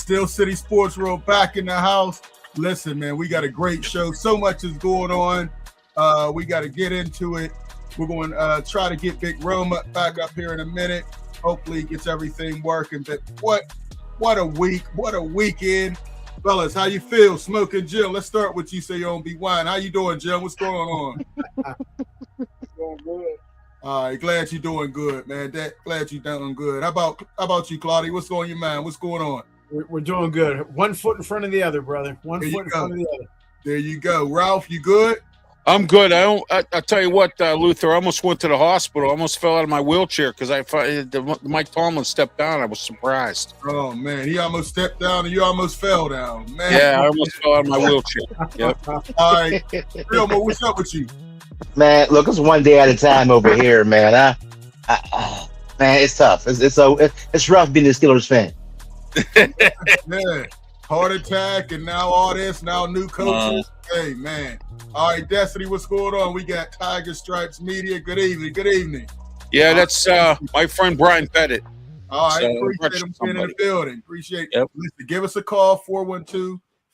Still City Sports World back in the house. Listen, man, we got a great show. So much is going on. We got to get into it. We're going to try to get Big Rome back up here in a minute. Hopefully, he gets everything working. But what a week. What a weekend. Fellas, how you feel? Smoking Jim, let's start with you. Say you don't be wine. How you doing, Jim? What's going on? Doing good. All right, glad you're doing good, man. Glad you're doing good. How about you, Claudia? What's on your mind? What's going on? We're doing good. 1 foot in front of the other, brother. One foot in front of the other. There you go. Ralph, you good? I'm good. I tell you what, Luther, I almost went to the hospital. I almost fell out of my wheelchair because Mike Tomlin stepped down. I was surprised. Oh, man. He almost stepped down and you almost fell down. Man. Yeah, I almost fell out of my wheelchair. Yep. All right. Wilma, what's up with you? Man, look, it's one day at a time over here, man. Man, it's tough. It's rough being a Steelers fan. Yeah. Heart attack and now all this, now new coaches. Hey, man. All right, Destiny, what's going on? We got Tiger Stripes Media. Good evening. Good evening. Yeah, that's my friend Brian Pettit. All right, appreciate him being in the building. Appreciate it. Yep. Listen, give us a call,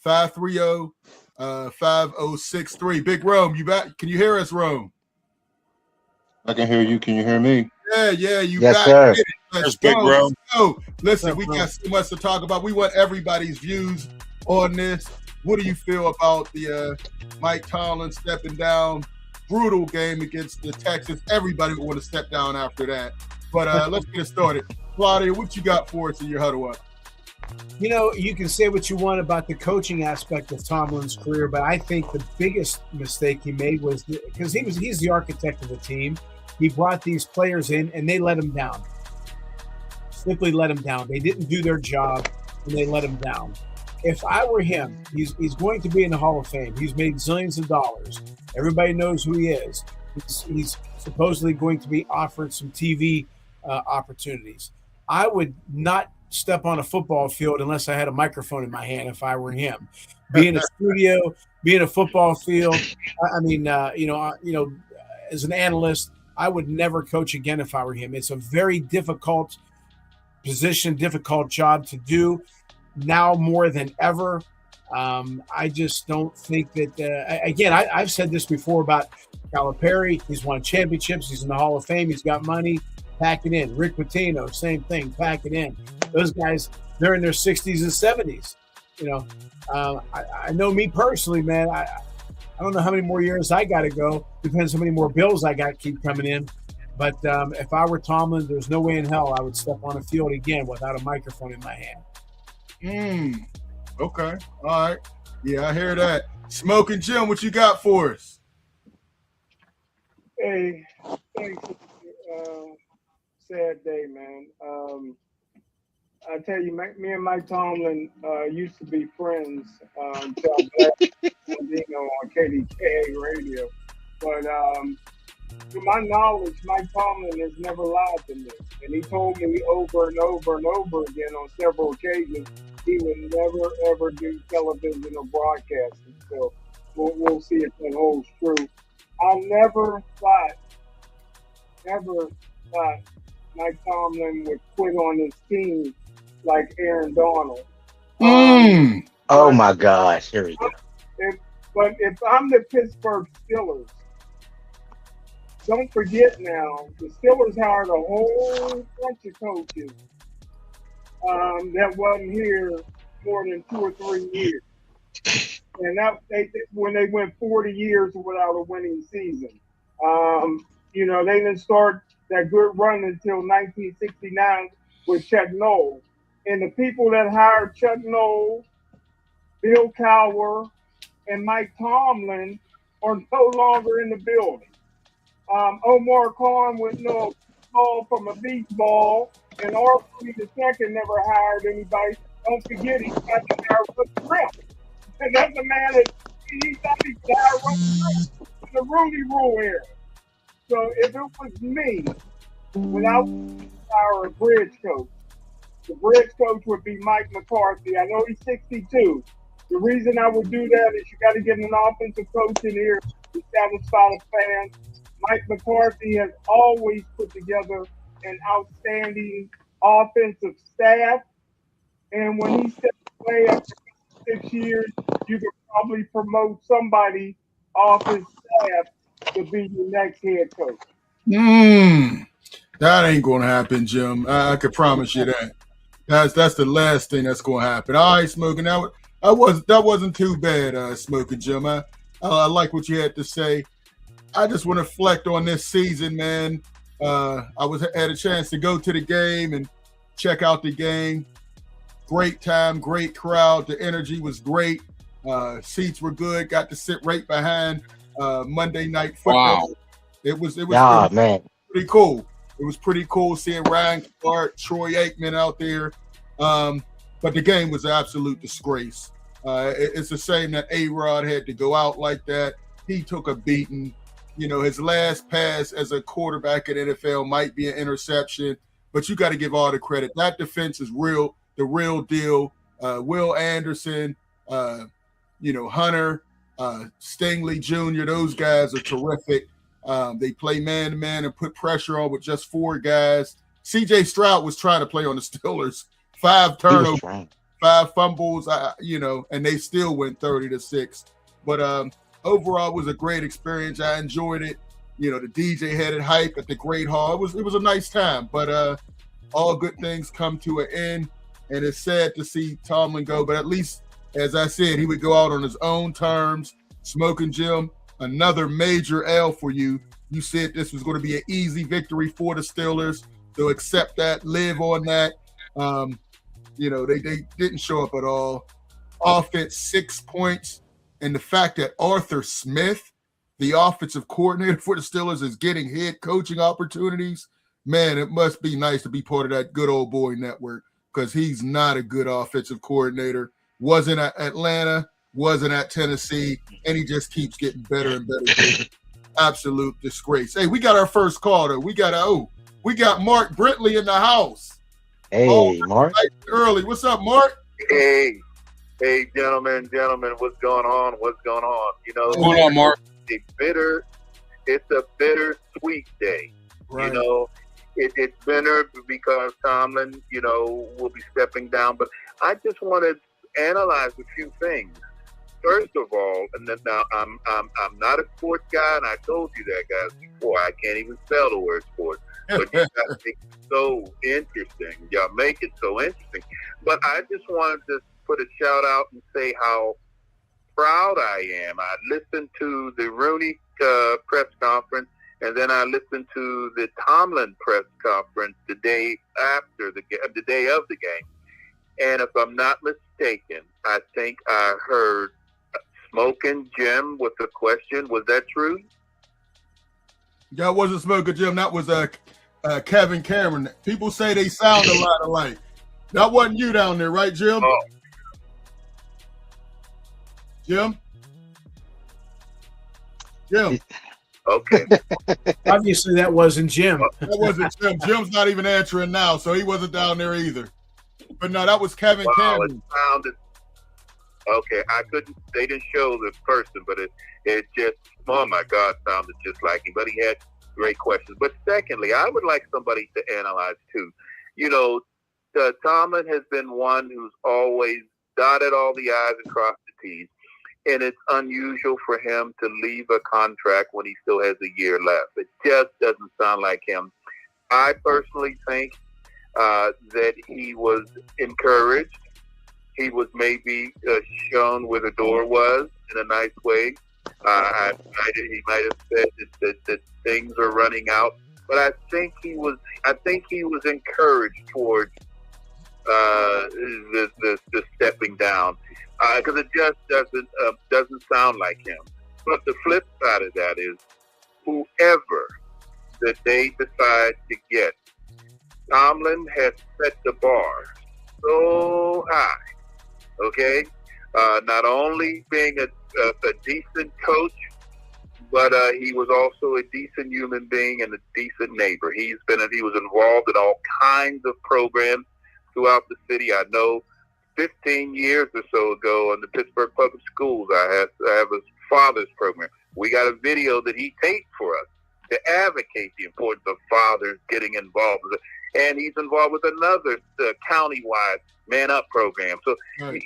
412-530-5063. Big Rome, you back? Can you hear us, Rome? I can hear you. Can you hear me? Yeah, you yes, back. sir. Let's Big Rome. Listen, we got so much to talk about. We want everybody's views on this. What do you feel about the Mike Tomlin stepping down? Brutal game against the Texans. Everybody would want to step down after that. But let's get started. Claudia, what you got for us in your huddle up? You know, you can say what you want about the coaching aspect of Tomlin's career, but I think the biggest mistake he made was because he's the architect of the team. He brought these players in and they let him down. Simply let him down. They didn't do their job and they let him down. If I were him, he's going to be in the Hall of Fame. He's made zillions of dollars. Everybody knows who he is. He's supposedly going to be offered some TV opportunities. I would not step on a football field unless I had a microphone in my hand if I were him. Be in a studio, be in a football field. As an analyst, I would never coach again if I were him. It's a very difficult position, difficult job to do now more than ever. I just don't think that, I've said this before about Calipari. He's won championships. He's in the Hall of Fame. He's got money. Pack it in. Rick Pitino, same thing. Pack it in. Those guys, they're in their 60s and 70s. I know me personally, man. I don't know how many more years I got to go. Depends how many more bills I got keep coming in. But if I were Tomlin, there's no way in hell I would step on a field again without a microphone in my hand. Okay. All right. Yeah, I hear that. Smoking Jim, what you got for us? Hey, thanks. Sad day, man. I tell you, me and Mike Tomlin used to be friends until I on KDKA radio. But to my knowledge, Mike Tomlin has never lied to me. And he told me over and over and over again on several occasions he would never, ever do television or broadcasting. So we'll see if that holds true. I never thought Mike Tomlin would quit on his team like Aaron Donald. Oh, my gosh. Here we go. But if I'm the Pittsburgh Steelers, don't forget now, the Steelers hired a whole bunch of coaches that wasn't here more than 2 or 3 years. And when they went 40 years without a winning season. They didn't start that good run until 1969 with Chuck Noll. And the people that hired Chuck Noll, Bill Cowher, and Mike Tomlin are no longer in the building. Omar Khan with no ball from a beach ball, and R3 the second never hired anybody. Don't forget he got the hire with the Grimp. And that's the man that he thought he could hire with the Rudy Rule era. So if it was me, without our bridge coach, the bridge coach would be Mike McCarthy. I know he's 62. The reason I would do that is you got to get an offensive coach in here to satisfy the fans. Mike McCarthy has always put together an outstanding offensive staff. And when he stepped promote somebody off his staff to be the next head coach. That ain't gonna happen, Jim. I could promise you that. That's the last thing that's gonna happen. All right, Smoking. That wasn't too bad, Smoking Jim. I like what you had to say. I just want to reflect on this season, man. I had a chance to go to the game and check out the game. Great time, great crowd. The energy was great. Seats were good. Got to sit right behind Monday Night Football. Wow. It was man. pretty cool. It was pretty cool seeing Ryan Clark, Troy Aikman out there. But the game was an absolute disgrace. It's a shame that A-Rod had to go out like that. He took a beating. You know, his last pass as a quarterback in NFL might be an interception, but you got to give all the credit. That defense is the real deal. Will Anderson, Hunter, Stingley Jr., those guys are terrific. They play man-to-man and put pressure on with just 4 guys. C.J. Stroud was trying to play on the Steelers. 5 turnovers, 5 fumbles, and they still went 30-6. But overall, it was a great experience. I enjoyed it. The DJ had it hype at the Great Hall. It was a nice time. But all good things come to an end, and it's sad to see Tomlin go. But at least, as I said, he would go out on his own terms. Smoking Jim, another major L for you. You said this was going to be an easy victory for the Steelers. So accept that, live on that. They didn't show up at all. Offense, 6 points. And the fact that Arthur Smith, the offensive coordinator for the Steelers, is getting head coaching opportunities, man, it must be nice to be part of that good old boy network, because he's not a good offensive coordinator. Wasn't at Atlanta, wasn't at Tennessee, and he just keeps getting better and better. Absolute disgrace. Hey, we got our first call, though. We got Mark Brentley in the house. Hey, Mark. Early. What's up, Mark? Hey, gentlemen, what's going on? What's going on? What's going on, Mark? It's a bittersweet day. Right. It's bitter because Tomlin, will be stepping down. But I just want to analyze a few things. First of all, and then now I'm not a sports guy, and I told you that, guys, before. I can't even spell the word sports. But you guys make it so interesting. Y'all make it so interesting. But I just wanted to put a shout out and say how proud I am. I listened to the Rooney press conference, and then I listened to the Tomlin press conference the day after the day of the game. And if I'm not mistaken, I think I heard Smoking Jim with a question. Was that true? That wasn't Smoking Jim. That was Kevin Cameron. People say they sound a lot alike. That wasn't you down there, right, Jim? Oh. Jim? Okay. Obviously, that wasn't Jim. That wasn't Jim. Jim's not even answering now, so he wasn't down there either. But no, that was Kevin Cameron. It sounded okay. They didn't show the person, but it just, oh my God, sounded just like him. But he had great questions. But secondly, I would like somebody to analyze too. Tomlin has been one who's always dotted all the I's and crossed the T's. And it's unusual for him to leave a contract when he still has a year left. It just doesn't sound like him. I personally think that he was encouraged. He was maybe shown where the door was in a nice way. He might have said that things are running out, but I think he was encouraged towards the stepping down. Because it just doesn't sound like him. But the flip side of that is, whoever that they decide to get, Tomlin has set the bar so high. Okay, not only being a decent coach, but he was also a decent human being and a decent neighbor. He was involved in all kinds of programs throughout the city. I know 15 years or so ago in the Pittsburgh Public Schools, I have a father's program. We got a video that he taped for us to advocate the importance of fathers getting involved. and he's involved with another county-wide Man Up program. So, Right.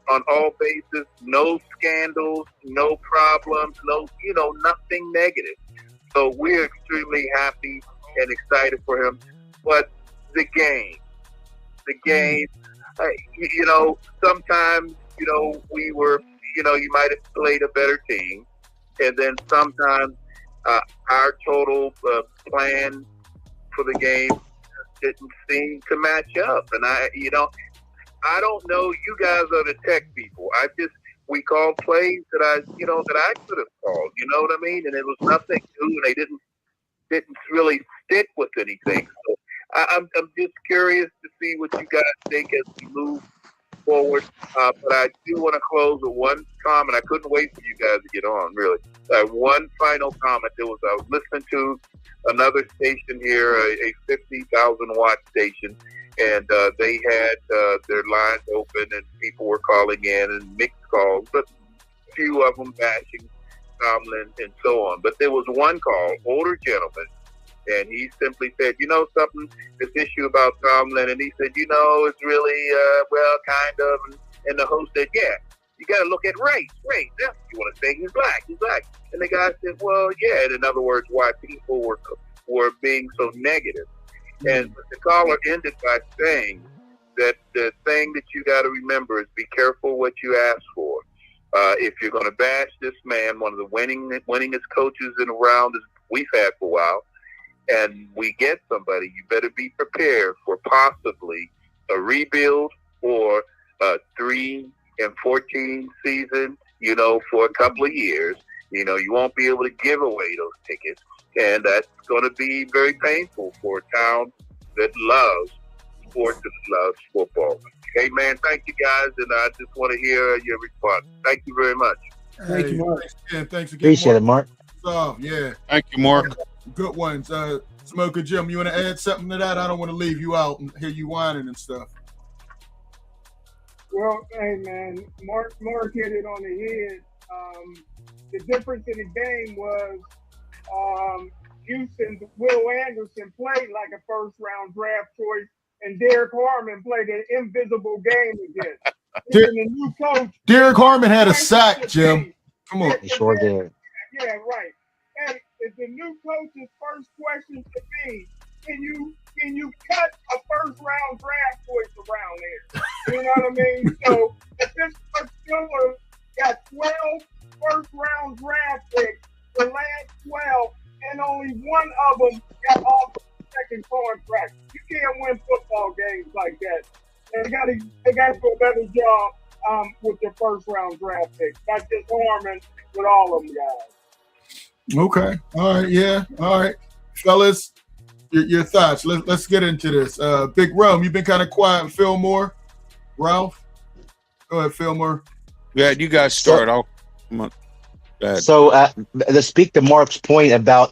on all bases, no scandals, no problems, nothing negative. So we're extremely happy and excited for him. But the game, sometimes, we were, you might have played a better team. And then sometimes our total plan for the game didn't seem to match up. And I don't know. You guys are the tech people. We called plays that I could have called. You know what I mean? And it was nothing new. And they didn't really stick with anything. So I'm just curious to see what you guys think as we move forward. But I do want to close with one comment. I couldn't wait for you guys to get on, really. One final comment. I was listening to another station here, a 50,000 watt station, and they had their lines open and people were calling in and mixed calls, but a few of them bashing Tomlin and so on. But there was one call, older gentleman, and he simply said, something, this issue about Tomlin, and he said, it's really, kind of, and the host said, yeah, you got to look at race. That's what you want to say. He's black. And the guy said, well, yeah. And in other words, why people were being so negative. And the caller ended by saying that the thing that you got to remember is be careful what you ask for. If you're going to bash this man, one of the winningest coaches in around as we've had for a while, and we get somebody, you better be prepared for possibly a rebuild or a 3-14 season, for a couple of years. You won't be able to give away those tickets. And that's going to be very painful for a town that loves sports and loves football. Hey, man, thank you, guys. And I just want to hear your response. Thank you very much. Thank you, Mark. Thanks again. Appreciate it, Mark. Yeah. Thank you, Mark. Good ones. Smoker Jim, you want to add something to that? I don't want to leave you out and hear you whining and stuff. Well, hey, man, Mark hit it on the head. The difference in the game was Houston's Will Anderson played like a first-round draft choice, and Derek Harmon played an invisible game again. The new coach. Derek Harmon had a sack, Jim. Come on. He sure did. Yeah, right. And if the new coach's first question should be, can you cut a first-round draft choice around here? You know what I mean? So if this Steelers got 12 first-round draft picks, the last 12, and only one of them got off the second contract. You can't win football games like that. They got to do a better job with their first-round draft picks, not just Harmon, with all of them guys. Okay. All right. Yeah. All right. Fellas, your thoughts. Let's get into this. Big Rome, you've been kind of quiet. Fillmore, Ralph? Go ahead, Fillmore. Yeah, you guys start. I'll come on. Go ahead. So to speak to Mark's point about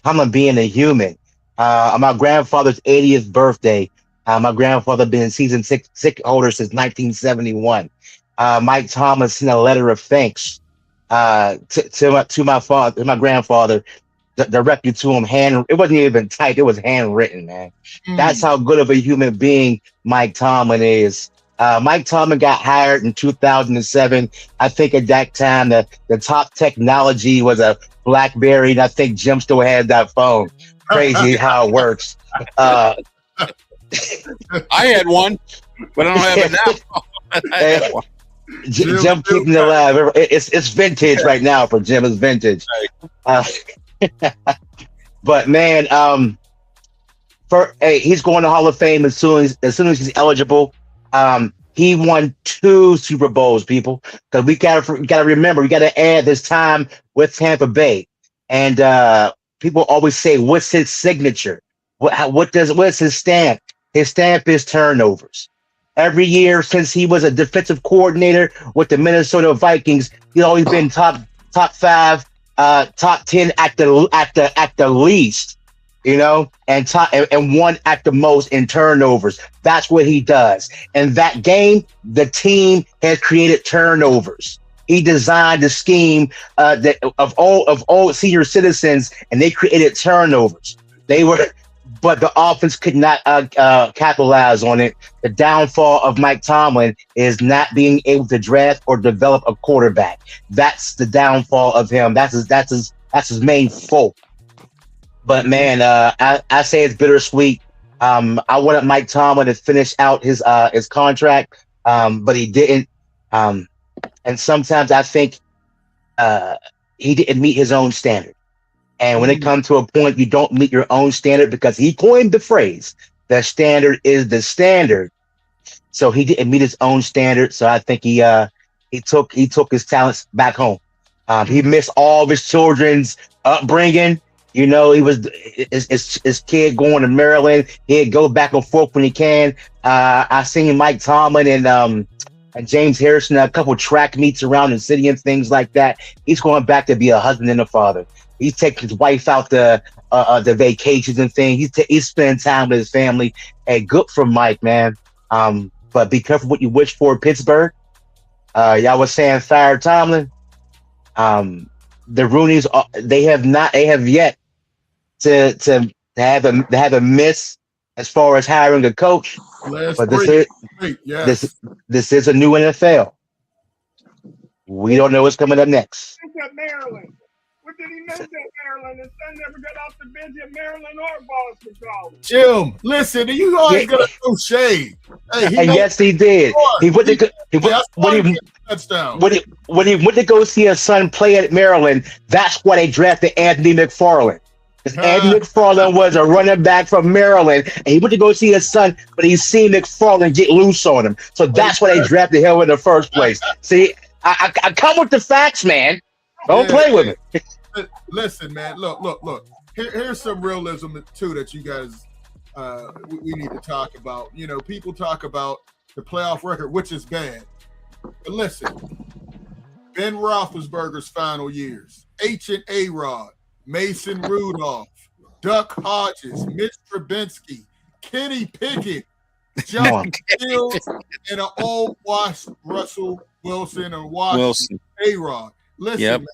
Tomlin being a human, on my grandfather's 80th birthday, my grandfather been season sick holder since 1971. Mike Tomlin sent a letter of thanks to my grandfather, directly to him. It wasn't even typed; it was handwritten, man. That's how good of a human being Mike Tomlin is. Mike Tomlin got hired in 2007. I think at that time the top technology was a BlackBerry, and I think Jim still had that phone. Crazy how it works. I had one, but I don't have it now. I had one. Jim keeping it alive. It's vintage right now for Jim. It's vintage. But man, he's going to Hall of Fame as soon as he's eligible. He won 2 Super Bowls, people. Because we gotta remember, we gotta add this time with Tampa Bay. And people always say, "What's his signature? What's his stamp?" His stamp is turnovers. Every year since he was a defensive coordinator with the Minnesota Vikings, he's always been top 5, top 10 at the least, and one at the most in turnovers. That's what he does. And that game, the team has created turnovers. He designed the scheme of all senior citizens, and they created turnovers. They were but the offense could not capitalize on it. The downfall of Mike Tomlin is not being able to draft or develop a quarterback. That's the downfall of him. That's his main fault. But man, I say it's bittersweet. I wanted Mike Tomlin to finish out his contract, but he didn't. And sometimes I think he didn't meet his own standard. And when it comes to a point you don't meet your own standard, because he coined the phrase, the standard is the standard. So he didn't meet his own standard. So I think he took his talents back home. He missed all of his children's upbringing. You know, he was his kid going to Maryland. He'd go back and forth when he can. I seen Mike Tomlin and James Harrison a couple track meets around the city and things like that. He's going back to be a husband and a father. He's taking his wife out the vacations and things. He's spending time with his family. Hey, good for Mike, man. But be careful what you wish for, Pittsburgh. Y'all was saying fire Tomlin. The Rooneys, they have yet to have a miss as far as hiring a coach. But this is a new NFL. We don't know what's coming up next. Maryland. What did he miss at Maryland? His son never got off the bench at Maryland or Boston College. Jim, listen, you always gonna throw shade. Hey, yes, he did. He went to when he went to go see his son play at Maryland. That's why they drafted Anthony McFarland. Because Anthony McFarland was a running back from Maryland, and he went to go see his son, but he seen McFarland get loose on him. So that's why they drafted him in the first place. See, I come with the facts, man. Don't play with it. Listen, man. Look. Here's some realism too that you guys we need to talk about. You know, people talk about the playoff record, which is bad. But listen, Ben Roethlisberger's final years, Ancient A-Rod, Mason Rudolph, Duck Hodges, Mitch Trubisky, Kenny Pickett, John Fields, and an old washed Russell Wilson and Washington A-Rod. Listen,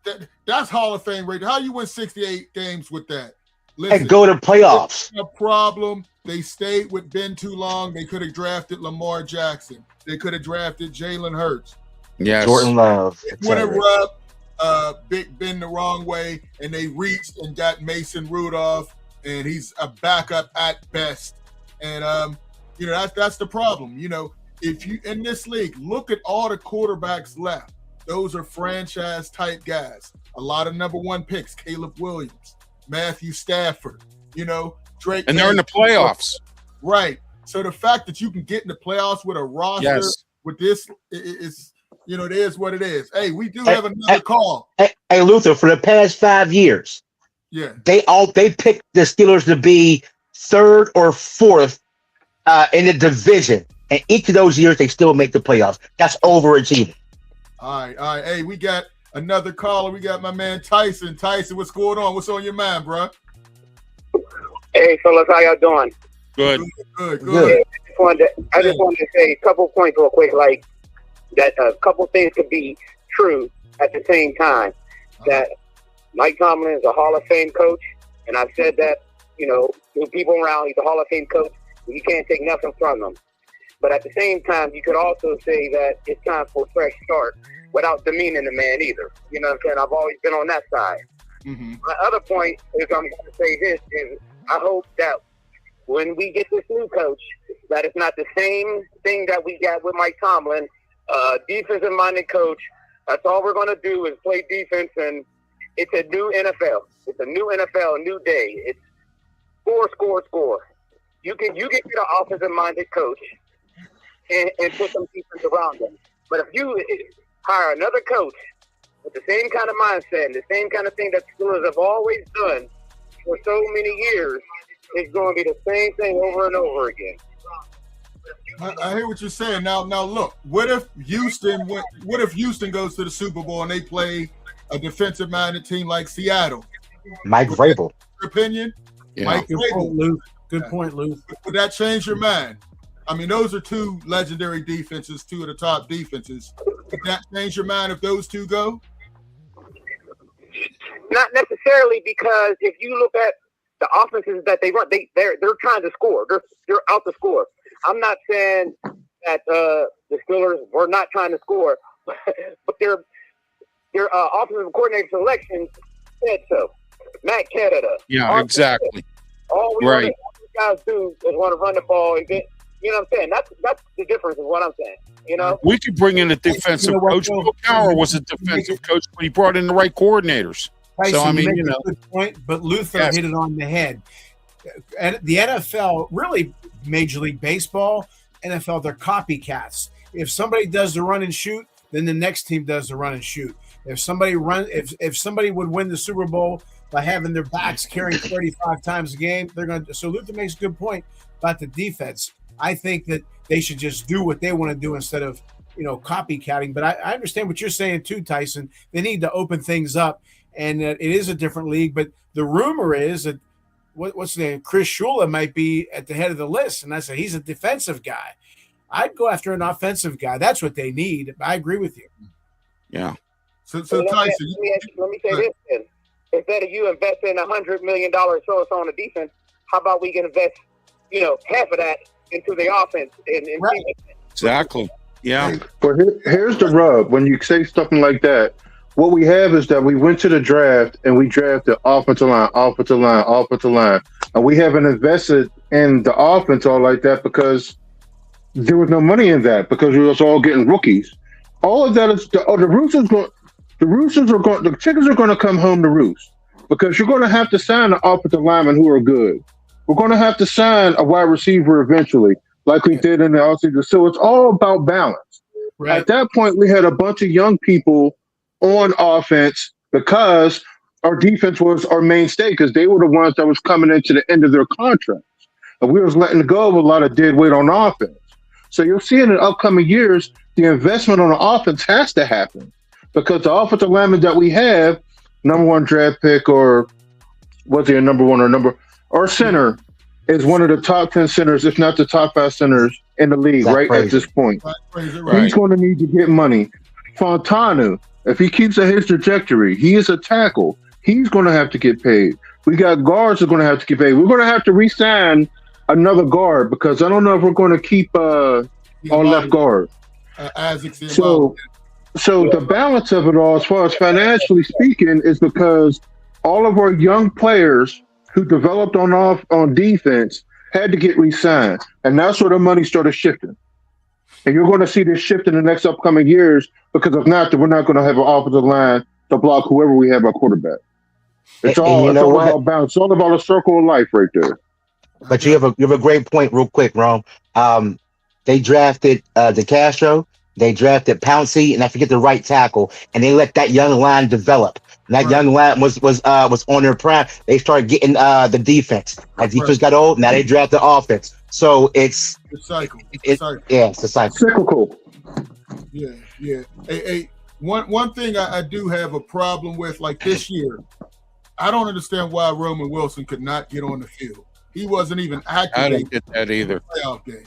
man, that's Hall of Fame rated. How you win 68 games with that? Listen, and go to playoffs. A problem. They stayed with Ben too long. They could have drafted Lamar Jackson. They could have drafted Jalen Hurts. Yes. Jordan Love. Would have rubbed Big Ben the wrong way, and they reached and got Mason Rudolph, and he's a backup at best. And you know, that's the problem. You know, if you in this league, look at all the quarterbacks left. Those are franchise type guys. A lot of number one picks: Caleb Williams, Matthew Stafford. You know, Drake, and they're in the playoffs, right? So the fact that you can get in the playoffs with a roster with this is, you know, it is what it is. Hey, we do have another call. Hey, Luther, for the past 5 years, they picked the Steelers to be third or fourth in the division, and each of those years they still make the playoffs. That's overachieving. All right. Hey, we got another caller. We got my man Tyson. Tyson, what's going on? What's on your mind, bro? Hey, fellas, how y'all doing? Good. I just wanted to say a couple points real quick, like that a couple things could be true at the same time. That Mike Tomlin is a Hall of Fame coach, and I've said that, you know, to people around, he's a Hall of Fame coach. You can't take nothing from him. But at the same time, you could also say that it's time for a fresh start without demeaning the man either. You know what I'm saying? I've always been on that side. Mm-hmm. My other point is, I'm going to say this, is I hope that when we get this new coach, that it's not the same thing that we got with Mike Tomlin, defensive-minded coach. That's all we're going to do is play defense, and it's a new NFL. It's a new NFL, a new day. It's score. You can get an offensive-minded coach and put some defense around them. But if you hire another coach with the same kind of mindset and the same kind of thing that Steelers have always done for so many years, it's going to be the same thing over and over again. I hear what you're saying. Now look, what if Houston goes to the Super Bowl and they play a defensive-minded team like Seattle? Mike Vrabel. Your opinion? Yeah. Mike Vrabel. Good point, Lou. Would that change your mind? I mean, those are two legendary defenses, two of the top defenses. Would that change your mind if those two go? Not necessarily, because if you look at the offenses that they run, they're trying to score. They're out to score. I'm not saying that the Steelers were not trying to score, but their offensive coordinator selection said so. Matt Canada. Yeah, exactly. All we Right. guys do is want to run the ball and get. You know what I'm saying? That's the difference is what I'm saying. You know, We could bring in a defensive You know what, coach. Bill? Bill Cowher was a defensive coach, but he brought in the right coordinators. Tyson, So, I mean, make you a know. good point, but Luther Yes. hit it on the head. And the NFL, really Major League Baseball, NFL, they're copycats. If somebody does the run and shoot, then the next team does the run and shoot. If somebody would win the Super Bowl by having their backs carrying 35 times a game, they're going to. So Luther makes a good point about the defense. I think that they should just do what they want to do instead of, copycatting. But I understand what you're saying too, Tyson. They need to open things up, and it is a different league. But the rumor is that what's the name? Chris Shula might be at the head of the list, and I said he's a defensive guy. I'd go after an offensive guy. That's what they need. I agree with you. Yeah. So let Tyson, me say this then. Instead of you investing $100 million so it's on the defense, how about we can invest, half of that into the offense and Right. Exactly. Yeah. But here's the rub. When you say something like that, what we have is that we went to the draft and we drafted offensive line. And we haven't invested in the offense all like that because there was no money in that because we was all getting rookies. All of that is the chickens are going to come home to roost because you're going to have to sign an offensive lineman who are good. We're going to have to sign a wide receiver eventually, like we did in the offseason. So it's all about balance. Right. At that point, we had a bunch of young people on offense because our defense was our mainstay because they were the ones that was coming into the end of their contracts. And we was letting go of a lot of dead weight on offense. So you'll see in the upcoming years, the investment on the offense has to happen because the offensive lineman that we have, number one draft pick or was he a number one or center is one of the top 10 centers, if not the top 5 centers in the league at this point. Right. He's going to need to get money. Fontana, if he keeps at his trajectory, he is a tackle. He's going to have to get paid. We got guards that are going to have to get paid. We're going to have to re-sign another guard because I don't know if we're going to keep our left guard. So the balance of it all, as far as financially speaking, is because all of our young players who developed on defense had to get re-signed. And that's where the money started shifting. And you're going to see this shift in the next upcoming years because if not, we're not going to have an offensive line to block whoever we have our quarterback. It's all about balance. It's all about a circle of life right there. But you have a great point real quick, Rome. They drafted DeCastro, they drafted Pouncey, and I forget the right tackle, and they let that young line develop. And that young line was on their prime. They started getting the defense. As defense got old, now they draft the offense. So it's the cycle. Yeah, it's a cycle. Cyclical. Yeah. Hey, one thing I do have a problem with, like this year, I don't understand why Roman Wilson could not get on the field. He wasn't even activated. I didn't get that either. Playoff game.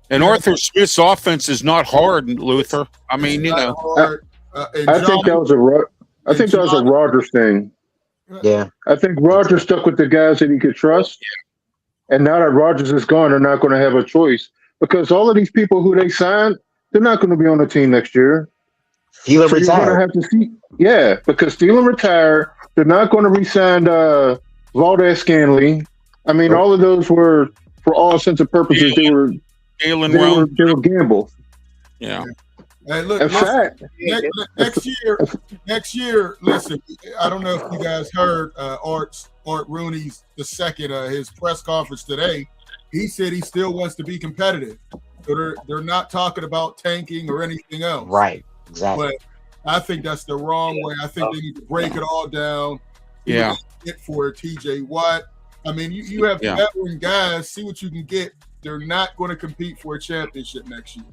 And Arthur Smith's offense is not hard, Luther. I mean, Hard. I think that was a Rodgers thing. Yeah. I think Rodgers stuck with the guys that he could trust. And now that Rodgers is gone, they're not going to have a choice because all of these people who they signed, they're not going to be on the team next year. Thielen retired. You're going to have to see. Yeah, because Thielen retired. They're not going to re-sign Valdez-Scanley. I mean, all of those were, for all intents and purposes, they were gambles. Yeah. Hey, look, next year, listen, I don't know if you guys heard Art Rooney's his press conference today. He said he still wants to be competitive. So they're not talking about tanking or anything else. Right, exactly. But I think that's the wrong way. I think they need to break it all down. Yeah. Get for TJ Watt. I mean, you have veteran guys. See what you can get. They're not going to compete for a championship next year.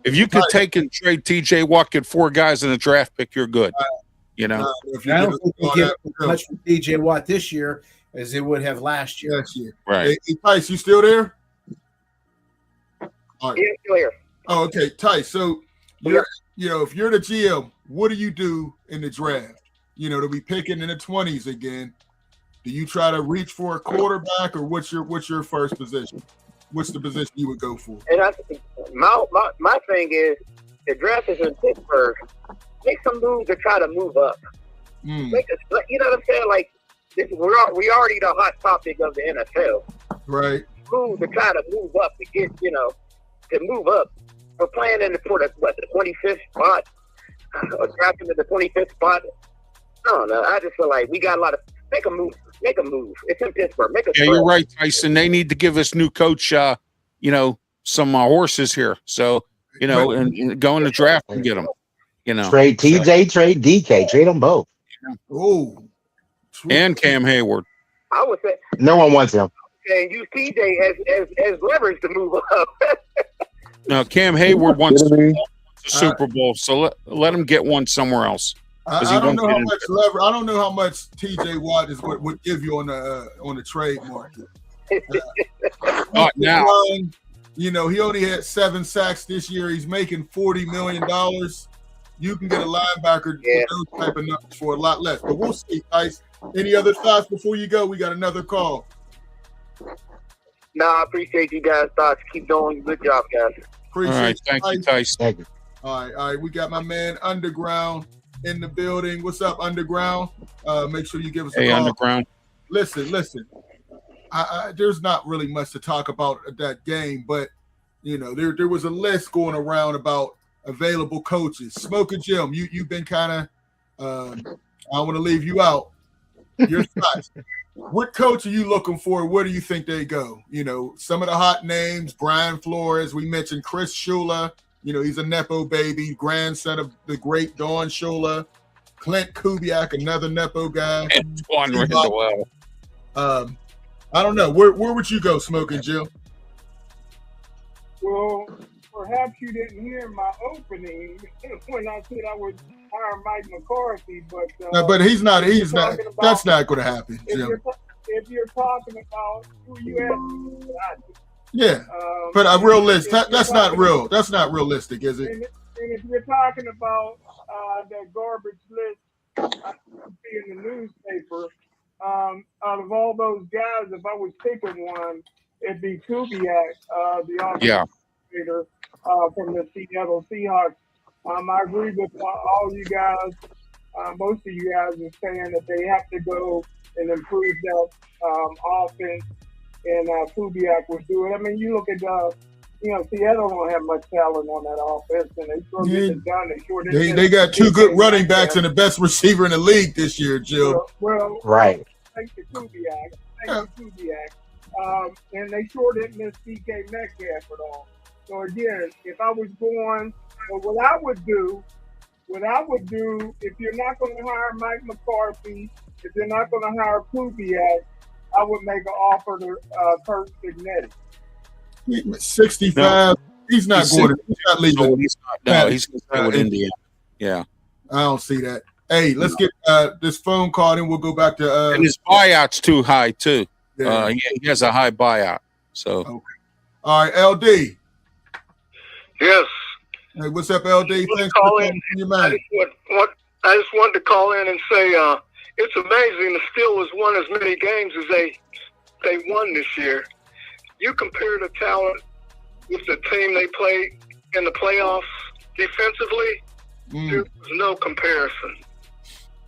If you could take and trade TJ Watt, get 4 guys in a draft pick, you're good. I don't think they get as much from TJ Watt this year as they would have last year. Right. Hey, Tice, you still there? All right. Yeah, still here. Oh, okay, Tice. So if you're the GM, what do you do in the draft? To be picking in the 20s again. Do you try to reach for a quarterback, or what's your first position? What's the position you would go for? And my thing is, the draft is in Pittsburgh. Make some moves to try to move up. Make us, you know what I'm saying? Like, we already the hot topic of the NFL. Right. Move to try to move up to get, to move up. We're playing in the 25th spot, or drafting in the 25th spot. I don't know. I just feel like we got a lot of make a move. Make a move. It's in Pittsburgh. Make a Yeah, you're right, Tyson. They need to give this new coach, some horses here. So, and go in the draft and get them. Trade TJ, trade DK, trade them both. Oh, and Cam Hayward. I would say no one wants him. And use TJ as leverage to move up. No, Cam Hayward wants the Super Bowl, so let him get one somewhere else. I don't know how much leverage. I don't know how much TJ Watt is what would give you on the trade market. Not now. He only had 7 sacks this year. He's making $40 million. You can get a linebacker with those type of numbers for a lot less. But we'll see, guys. Any other thoughts before you go? We got another call. No, I appreciate you guys' thoughts. Keep doing a good job, guys. Appreciate All right, thank you, Tyson. Thank you. All right. We got my man Underground in the building. What's up, Underground? Make sure you give us a call. Underground. Listen. There's not really much to talk about at that game, but there was a list going around about available coaches. Smoker Jim, you've been kind of I don't want to leave you out. Your thoughts. What coach are you looking for? Where do you think they go? Some of the hot names: Brian Flores. We mentioned Chris Shula. He's a Nepo baby, grandson of the great Don Shula. Clint Kubiak, another Nepo guy. Antoine Randall. I don't know. Where would you go, Smoking Jim? Well, perhaps you didn't hear my opening when I said I would hire Mike McCarthy, but no, but he's not. That's not going to happen, Jim. If you're talking about who you have, yeah, but a real list. That's not real. That's not realistic, is it? And if you're talking about that garbage list I see in the newspaper, out of all those guys, if I was picking one, it'd be Kubiak, the offensive coordinator from the Seattle Seahawks. I agree with all you guys. Most of you guys are saying that they have to go and improve that offense, and Kubiak was doing. I mean, you look at Seattle don't have much talent on that offense, and they still get it done. They got 2 good running backs and the best receiver in the league this year, Jill. Well, right. Thanks to Kubiak. And they sure didn't miss DK Metcalf at all. So again, if I was going, what I would do, if you're not going to hire Mike McCarthy, if you're not going to hire Kubiak, I would make an offer to Kurt Signetti. 65. No, he's not going. He's not leaving. He's going to stay with Indiana. Yeah. I don't see that. Hey, let's get this phone call and we'll go back to. And his buyout's too high too. Yeah. He has a high buyout. So. Okay. All right, LD. Yes. Hey, what's up, LD? Thanks for calling your man. I just wanted to call in and say it's amazing the Steelers won as many games as they won this year. You compare the talent with the team they played in the playoffs defensively, there's no comparison.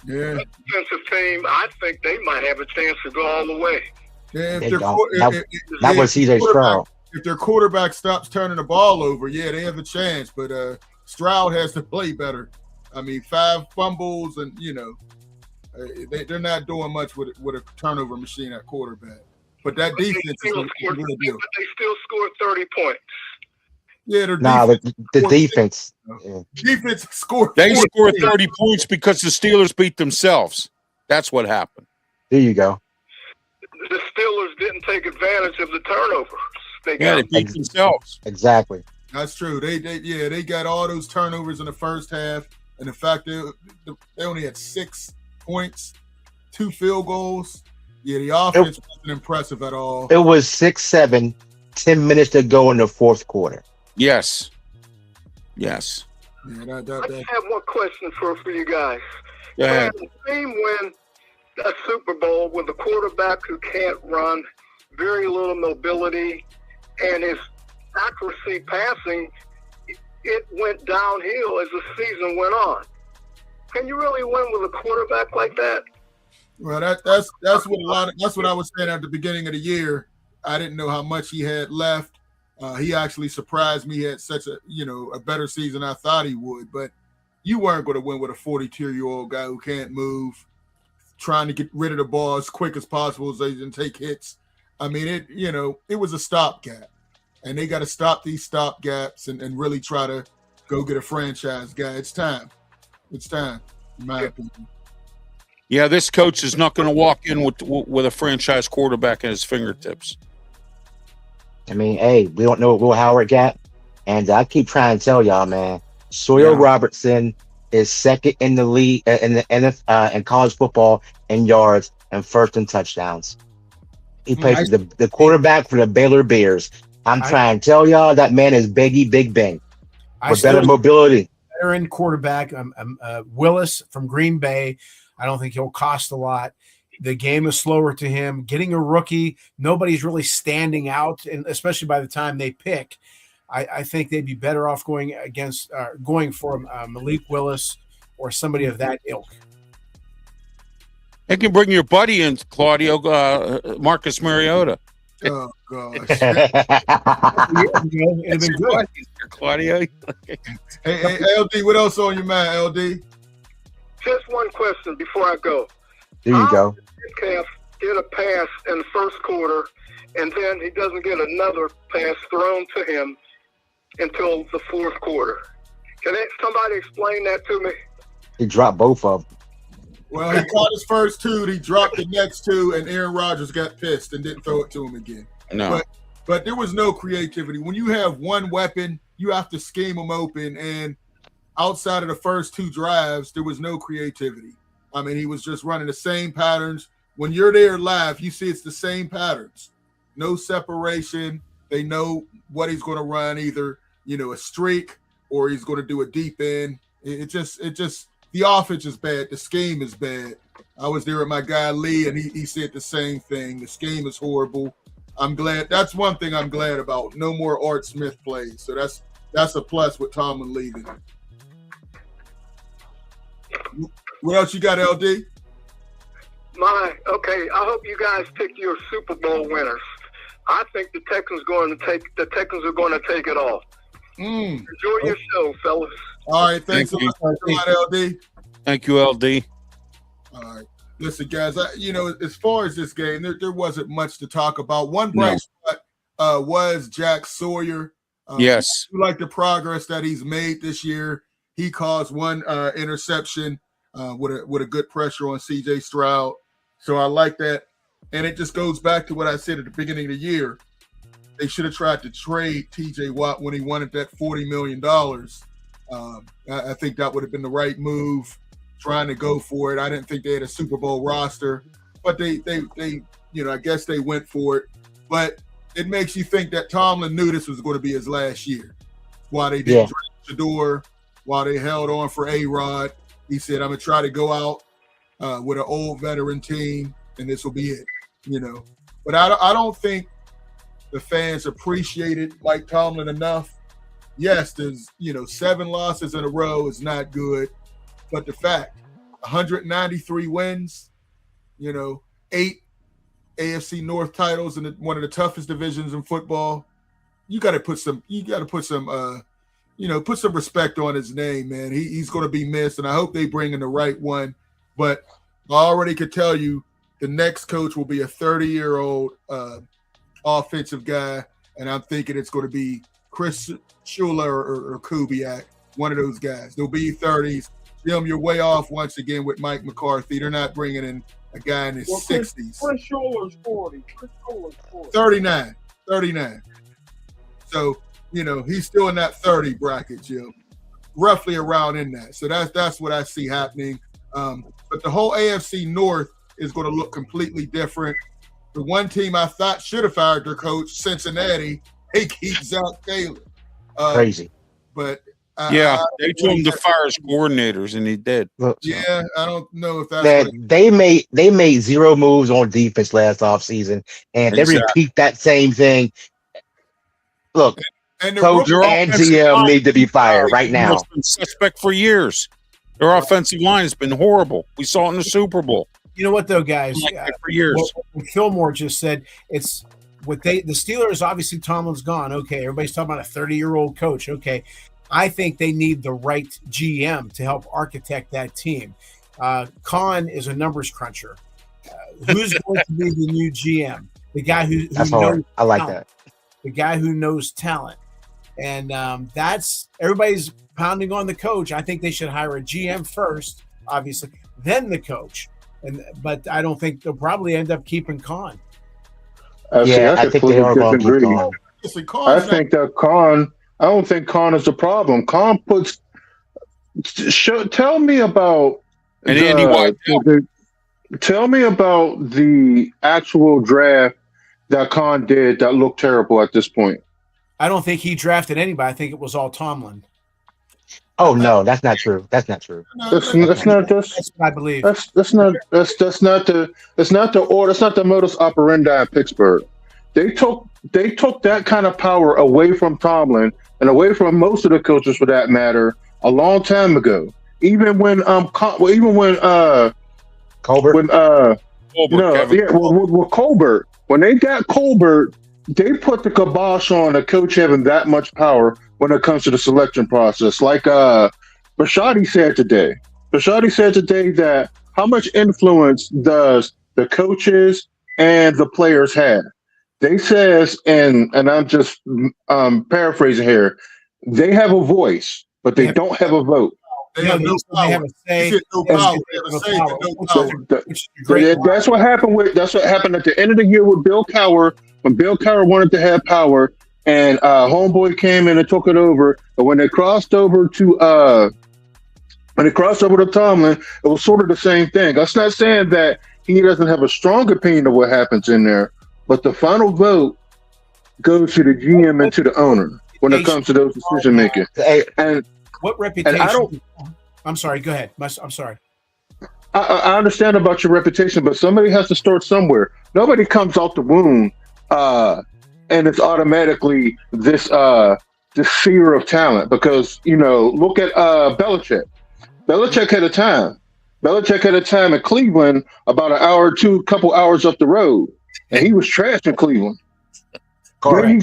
Yeah. The defensive team, I think they might have a chance to go all the way. Yeah, that was CJ Stroud. If their quarterback stops turning the ball over, they have a chance. But Stroud has to play better. I mean, 5 fumbles, and they're not doing much with a turnover machine at quarterback. But that defense is what they do. But they still scored 30 points. Yeah, the defense. Defense scored. They scored 30 points because the Steelers beat themselves. That's what happened. There you go. The Steelers didn't take advantage of the turnovers. They beat themselves. Exactly. That's true. They got all those turnovers in the first half, and the fact they only had 6 points, 2 field goals. Yeah, the offense wasn't impressive at all. It was 6-7, 10 minutes to go in the fourth quarter. Yes. I just have one question for you guys. Yeah. The team when that Super Bowl with a quarterback who can't run, very little mobility, and his accuracy passing, it went downhill as the season went on. Can you really win with a quarterback like that? Well, that's what I was saying at the beginning of the year. I didn't know how much he had left. He actually surprised me. He had such a better season than I thought he would. But you weren't going to win with a 42-year-old guy who can't move, trying to get rid of the ball as quick as possible so he can take hits. I mean, it was a stopgap, and they got to stop these stopgaps and really try to go get a franchise guy. It's time. It's time, in my opinion. Yeah, this coach is not going to walk in with a franchise quarterback at his fingertips. I mean, hey, we don't know what Will Howard got, and I keep trying to tell y'all, man. Sawyer Robertson is second in the league in college football in yards and first in touchdowns. He plays the quarterback for the Baylor Bears. I'm trying to tell y'all that man is Big Ben with better mobility. Veteran quarterback, Willis from Green Bay. I don't think he'll cost a lot. The game is slower to him. Getting a rookie, nobody's really standing out, and especially by the time they pick, I think they'd be better off going for Malik Willis or somebody of that ilk. You can bring your buddy in, Claudio, Marcus Mariota. Oh gosh! It'd been good. Claudio. Hey, LD, what else on your mind, LD? Just one question before I go. There you go. Metcalf get a pass in the first quarter, and then he doesn't get another pass thrown to him until the fourth quarter. Can somebody explain that to me? He dropped both of them. Well, he caught his first two, he dropped the next two, and Aaron Rodgers got pissed and didn't throw it to him again. No. But there was no creativity. When you have one weapon, you have to scheme them open, and outside of the first two drives, there was no creativity. I mean, he was just running the same patterns. When you're there live, you see it's the same patterns. No separation. They know what he's going to run, either, a streak or he's going to do a deep end. It just the offense is bad. The scheme is bad. I was there with my guy Lee, and he said the same thing. The scheme is horrible. I'm glad. That's one thing I'm glad about. No more Art Smith plays. So that's a plus with Tomlin leaving. What else you got, LD? I hope you guys pick your Super Bowl winners. I think the Texans are going to take it all. Enjoy your show, fellas. All right, thanks a lot, LD. Thank you, LD. All right. Listen, guys, as far as this game, there wasn't much to talk about. One bright spot was Jack Sawyer. Yes. I like the progress that he's made this year. He caused one interception with a good pressure on C.J. Stroud. So I like that. And it just goes back to what I said at the beginning of the year. They should have tried to trade T.J. Watt when he wanted that $40 million. I think that would have been the right move, trying to go for it. I didn't think they had a Super Bowl roster, but they I guess they went for it. But it makes you think that Tomlin knew this was going to be his last year. While they didn't draft Shador, while they held on for A-Rod, he said, I'm going to try to go out with an old veteran team, and this will be it, But I don't think the fans appreciated Mike Tomlin enough. Yes, there's, 7 losses in a row is not good. But the fact, 193 wins, 8 AFC North titles in one of the toughest divisions in football, you got to put some respect on his name, man. He's going to be missed, and I hope they bring in the right one. But I already could tell you the next coach will be a 30-year-old offensive guy, and I'm thinking it's going to be Chris Shula or Kubiak, one of those guys. They'll be 30s. Jim, you're way off once again with Mike McCarthy. They're not bringing in a guy in his 60s. Chris Shula's 40. 39. So, he's still in that 30 bracket, Jim. Roughly around in that. So that's what I see happening. But the whole AFC North is going to look completely different. The one team I thought should have fired their coach, Cincinnati, they keep Zach Taylor. Crazy. But Yeah, they told him to fire his coordinators, and he did. Look, Yeah, I don't know if that's that what they made zero moves on defense last offseason, and they Exactly. repeat that same thing. Look, and the coach Their and offensive GM line- need to be fired right now. It's been suspect for years. Their offensive line has been horrible. We saw it in the Super Bowl. You know what, though, guys? Like that for years. What Fillmore just said, it's what the Steelers, obviously Tomlin's gone. Okay, everybody's talking about a 30-year-old coach. Okay, I think they need the right GM to help architect that team. Khan is a numbers cruncher. Who's going to be the new GM? The guy who That's knows hard. I like talent. that. The guy who knows talent. And that's everybody's pounding on the coach. I think they should hire a GM first, obviously, then the coach. But I don't think they'll probably end up keeping Khan. Yeah, I think they are going to keep disagree. Khan. Listen, I Khan's think that Khan. I don't think Khan is the problem. Khan puts. Tell me about. And Andy White. Tell me about the actual draft that Khan did that looked terrible at this point. I don't think he drafted anybody. I think it was all Tomlin. Oh no, that's not true. That's not true. That's not just. That's what I believe. That's not the modus operandi in Pittsburgh. They took that kind of power away from Tomlin and away from most of the coaches for that matter a long time ago. Even when Colbert. with Colbert, when they got Colbert, they put the kibosh on a coach having that much power when it comes to the selection process. Like Bashotti said today. Bashotti said today that how much influence does the coaches and the players have? They says, and I'm just paraphrasing here, they have a voice, but they don't have a vote. They have no They have power. a say. He said no They power. have They have a no say, power. but no Which power. is a great line. That's what happened at the end of the year with Bill Cowher, when Bill Cowher wanted to have power and homeboy came in and took it over. But when they crossed over to Tomlin, it was sort of the same thing. That's not saying that he doesn't have a strong opinion of what happens in there, but the final vote goes to the GM and to the owner when it comes to those decision making. And What reputation? I don't- I'm sorry. Go ahead. I'm sorry. I understand about your reputation, but somebody has to start somewhere. Nobody comes out the womb and it's automatically this fear of talent because, look at Belichick. Belichick had a time. Belichick had a time in Cleveland about an hour or two, couple hours up the road, and he was trash in Cleveland. Correct. Then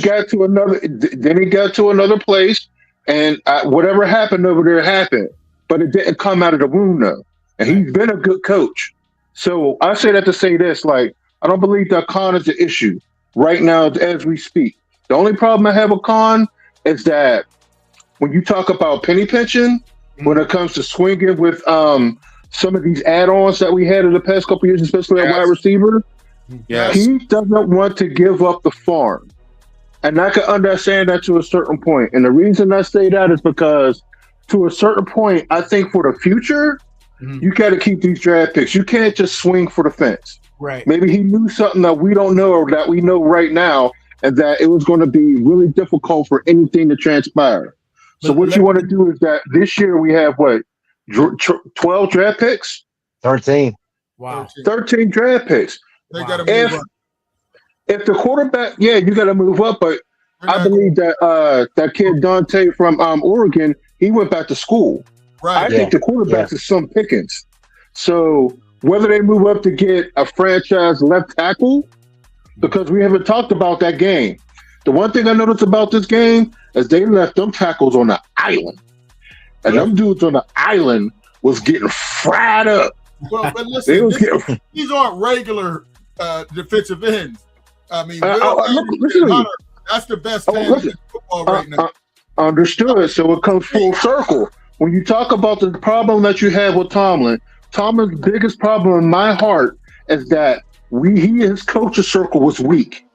he got to another place, and whatever happened over there happened, but it didn't come out of the womb though. And he's been a good coach. So I say that to say this, like, I don't believe that Khan is the issue right now as we speak. The only problem I have with Khan is that when you talk about penny pinching, when it comes to swinging with some of these add-ons that we had in the past couple of years, especially at wide receiver, Yes. he doesn't want to give up the farm. And I can understand that to a certain point. And the reason I say that is because to a certain point, I think for the future, you got to keep these draft picks. You can't just swing for the fence. Right. Maybe he knew something that we don't know or that we know right now, and that it was going to be really difficult for anything to transpire. So what you want to do is that this year we have, 12 draft picks? 13. Wow. 13 draft picks. They got to move up. If the quarterback, you got to move up, but I believe that that kid Dante from Oregon, he went back to school. Right. I think the quarterbacks is some pickings. So whether they move up to get a franchise left tackle, because we haven't talked about that game. The one thing I noticed about this game is they left them tackles on the island. And them dudes on the island was getting fried up. Well, but listen, these aren't regular defensive ends. I mean, that's the best end in football right now. Understood. So it comes full circle. When you talk about the problem that you have with Tomlin's biggest problem in my heart is that his coaching circle was weak.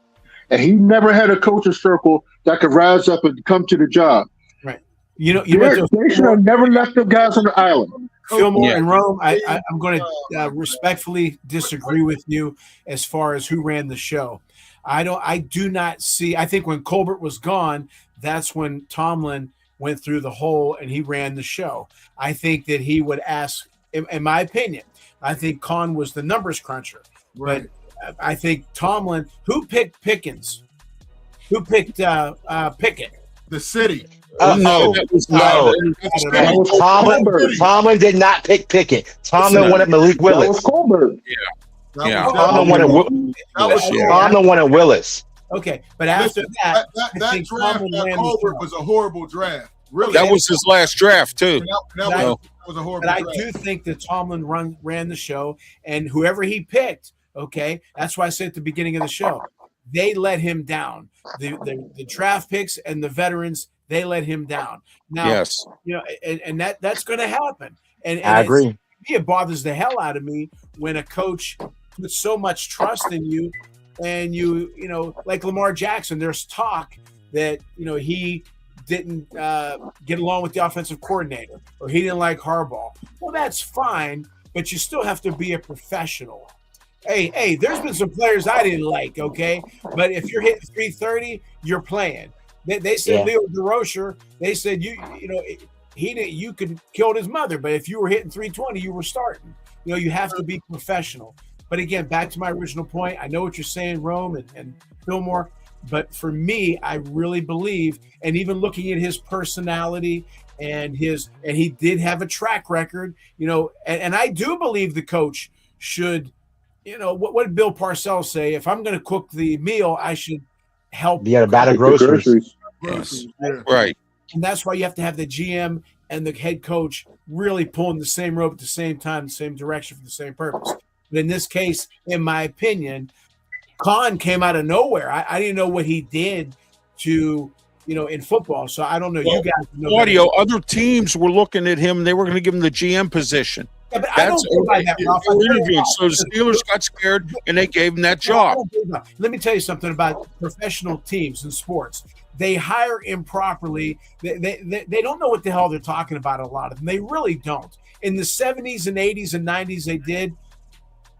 And he never had a coaching circle that could rise up and come to the job. Right. They should have never left the guys on the island. Fillmore and Rome, I'm going to respectfully disagree with you as far as who ran the show. I do not see. I think when Colbert was gone, that's when Tomlin went through the hole and he ran the show. I think that he would ask, in my opinion, I think Khan was the numbers cruncher. Right. But I think Tomlin, who picked Pickens? Who picked Pickett? The city. No. Tomlin did not pick Pickett. Tomlin wanted Malik That was Willis. Colbert. Yeah. Tomlin wanted Willis. Okay, but after that that draft by Colbert was a horrible draft. Really, That was his last draft too. That was a horrible But I draft. do think that Tomlin ran the show, and whoever he picked, okay, that's why I said at the beginning of the show, they let him down. The draft picks and the veterans, they let him down. Now, Yes. and that's going to happen. And I agree. It bothers the hell out of me when a coach puts so much trust in you, and you like Lamar Jackson. There's talk that he didn't get along with the offensive coordinator, or he didn't like Harbaugh. Well, that's fine, but you still have to be a professional. Hey, there's been some players I didn't like, okay? But if you're hitting 330, you're playing. They said Leo DeRocher, they said you could killed his mother, but if you were hitting 320, you were starting. You have to be professional. But again, back to my original point, I know what you're saying, Rome and Fillmore, but for me, I really believe, and even looking at his personality and he did have a track record, and I do believe the coach should, what did Bill Parcells say? If I'm going to cook the meal, I should help. Yeah, about the groceries. Yes. Right. And that's why you have to have the GM and the head coach really pulling the same rope at the same time, the same direction for the same purpose. But in this case, in my opinion, Khan came out of nowhere. I didn't know what he did to, in football. So I don't know. You guys know. Audio. Other teams were looking at him. They were going to give him the GM position. Yeah, but I don't go by that, Ralph. So the Steelers got scared and they gave him that job. Let me tell you something about professional teams in sports. They hire improperly. They don't know what the hell they're talking about, a lot of them. They really don't. In the 70s and 80s and 90s, they did.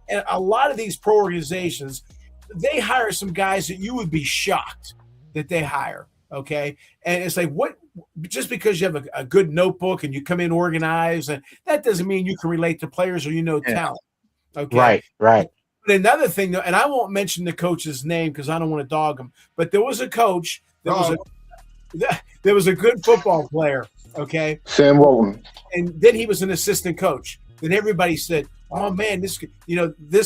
And a lot of these pro organizations, they hire some guys that you would be shocked that they hire, okay? And it's like, what? Just because you have a good notebook and you come in organized, and that doesn't mean you can relate to players or talent, okay? Right. But another thing, though, and I won't mention the coach's name because I don't want to dog him, but there was a coach there was a good football player, okay? Sam Walton. And then he was an assistant coach. Then everybody said, oh, man, this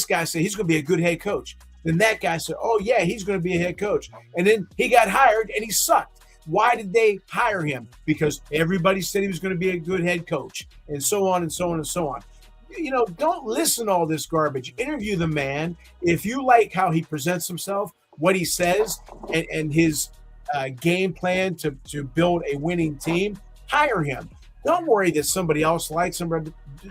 guy said he's going to be a good head coach. Then that guy said, oh, yeah, he's going to be a head coach. And then he got hired and he sucked. Why did they hire him? Because everybody said he was going to be a good head coach, and so on and so on and so on. Don't listen to all this garbage. Interview the man. If you like how he presents himself, what he says, and his game plan to build a winning team, hire him. Don't worry that somebody else likes him,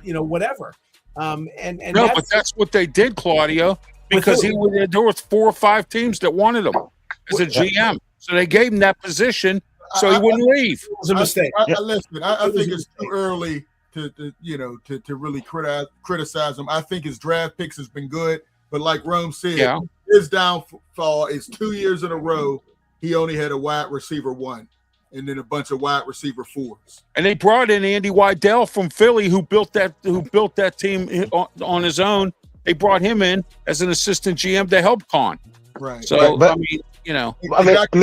whatever. But that's what they did, Claudio, because there were 4 or 5 teams that wanted him as a GM. So they gave him that position so he wouldn't leave. It was a mistake. Listen, I think it's too early to really criticize him. I think his draft picks has been good, but like Rome said, his downfall is 2 years in a row he only had a wide receiver 1 and then a bunch of wide receiver 4s. And they brought in Andy Weidel from Philly, who built that team on his own. They brought him in as an assistant GM to help Khan. Right. So but like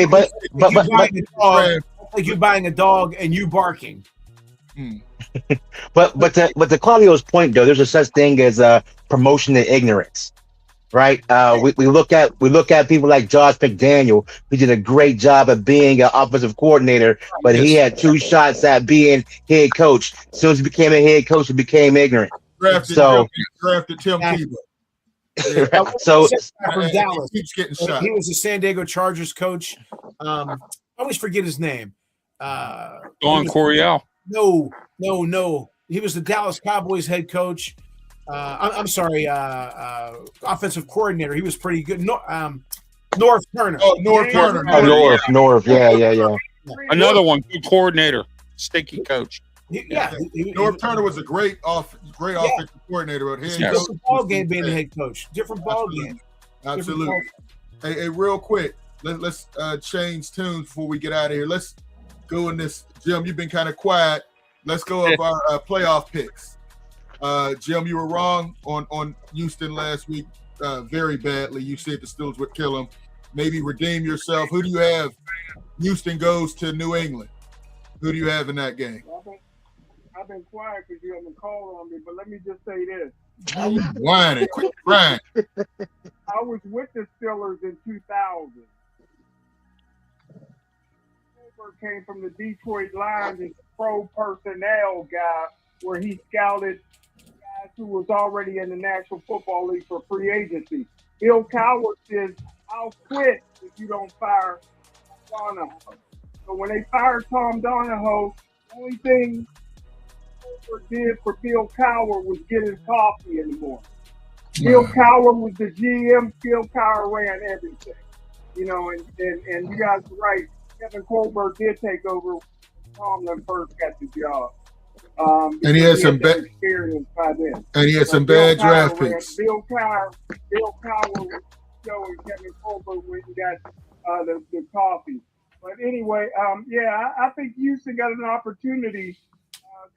you buying a dog and you barking. But to Claudio's point, though, there's a such thing as promotion to ignorance, right? We look at people like Josh McDaniel, who did a great job of being an offensive coordinator, but he had 2 shots at being head coach. As soon as he became a head coach, he became ignorant. Drafted Tim Tebow. So from Dallas, he keeps getting shot. He was a San Diego Chargers coach. I always forget his name. Don Coryell. No. He was the Dallas Cowboys head coach. I'm sorry, offensive coordinator. He was pretty good. North Turner. Oh, North Turner. North. Yeah. Another one, good coordinator, stinky coach. North Turner was a great offensive coordinator. But different ball game being the head coach. Different ball game. Absolutely. Hey, real quick, let's change tunes before we get out of here. Let's go in this. Jim, you've been kind of quiet. Let's go of our playoff picks. Jim, you were wrong on Houston last week very badly. You said the Steelers would kill them. Maybe redeem yourself. Who do you have? Houston goes to New England. Who do you have in that game? I've been quiet because you haven't called on me, but let me just say this. Whining, quick grind. I was with the Steelers in 2000. Came from the Detroit Lions as a pro personnel guy, where he scouted guys who was already in the National Football League for free agency. Bill Cowher says, "I'll quit if you don't fire Donahoe." So when they fired Tom Donahoe, the only thing Cowher did for Bill Cowher was get his coffee in the morning. Bill Cowher was the GM. Bill Cowher ran everything, you know. And you guys are right. Kevin Colbert did take over when Tomlin first got the job. And he had some bad experience by then. And he had some bad draft picks. Bill Cowher was showing Kevin Colbert when he got the coffee. But anyway, I think Houston got an opportunity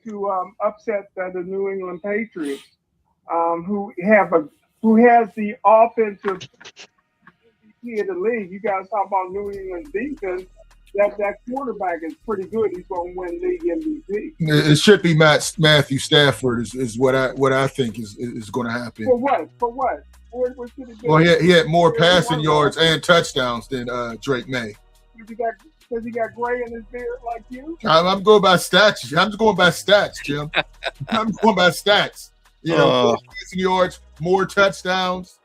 to upset the New England Patriots, who has the offensive MVP of the league. You guys talk about New England's defense. That quarterback is pretty good. He's going to win league MVP. It should be Matthew Stafford is what I think is going to happen. For what? What should it be? Well, he had more passing yards and touchdowns than Drake May. Because he got gray in his beard like you? I'm going by stats. I'm just going by stats, Jim. I'm going by stats. You know, more passing yards, more touchdowns,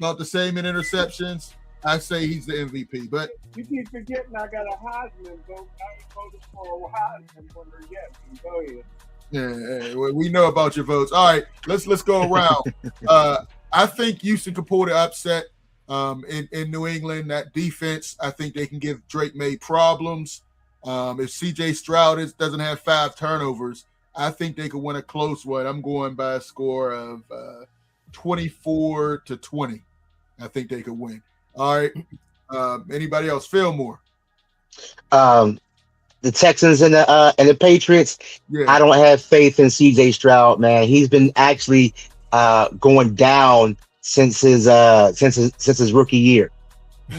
not the same in interceptions. I say he's the MVP, but you keep forgetting I got a Heisman vote. I ain't voted for a Heisman winner yet. Go ahead. Yeah, we know about your votes. All right, let's go around. I think Houston could pull the upset in New England. That defense, I think they can give Drake May problems. If C.J. Stroud doesn't have 5 turnovers, I think they could win a close one. I'm going by a score of 24-20. I think they could win. All right. Anybody else? Fillmore. The Texans and the Patriots. Yeah. I don't have faith in C.J. Stroud, man. He's been actually going down since his rookie year.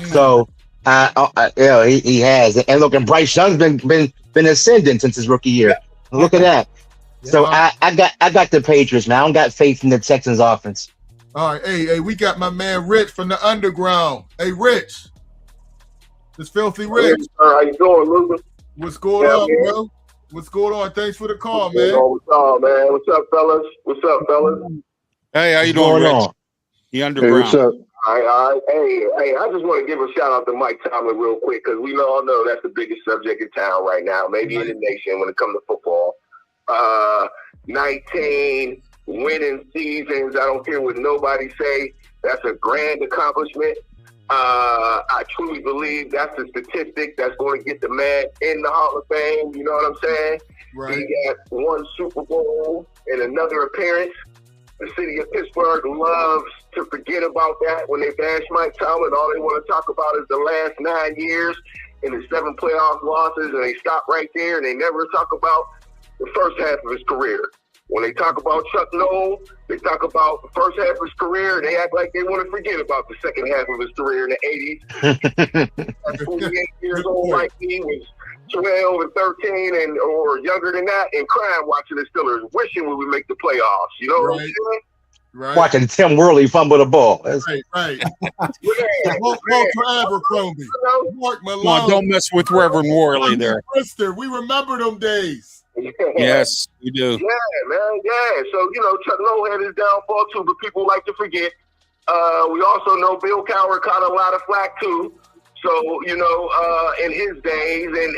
So he has. And look, and Bryce Young's been ascending since his rookie year. Look at that. Yeah. So I got the Patriots, man. I don't got faith in the Texans offense. All right, hey, we got my man Rich from the underground. Hey, Rich, this filthy Rich. Hey, how you doing, Lucas? What's going on, bro? What's going on? Thanks for the call, man. What's up, man? What's up, fellas? Hey, how you doing, Rich? The underground. Hey, what's up? All right. Hey, I just want to give a shout out to Mike Tomlin real quick because we all know that's the biggest subject in town right now, maybe in the nation when it comes to football. 19 winning seasons. I don't care what nobody say. That's a grand accomplishment. I truly believe that's the statistic that's going to get the man in the Hall of Fame. You know what I'm saying? Right. He got 1 Super Bowl and another appearance. The city of Pittsburgh loves to forget about that when they bash Mike Tomlin. All they want to talk about is the last 9 years and the 7 playoff losses, and they stop right there, and they never talk about the first half of his career. When they talk about Chuck Noll, they talk about the first half of his career, and they act like they want to forget about the second half of his career in the 80s. At 48 years old, like he was 12 and 13 or younger than that, and crying watching the Steelers, wishing we would make the playoffs. You know what I'm saying? Right. Watching Tim Worley fumble the ball. Right. Walter Abercrombie. Mark Malone. Come on, don't mess with Reverend Worley there. We remember them days. Yes, we do. Yeah, man. Yeah. So, Chuck Noll had his downfall too, but people like to forget. We also know Bill Cowher caught a lot of flack too. So, in his days, and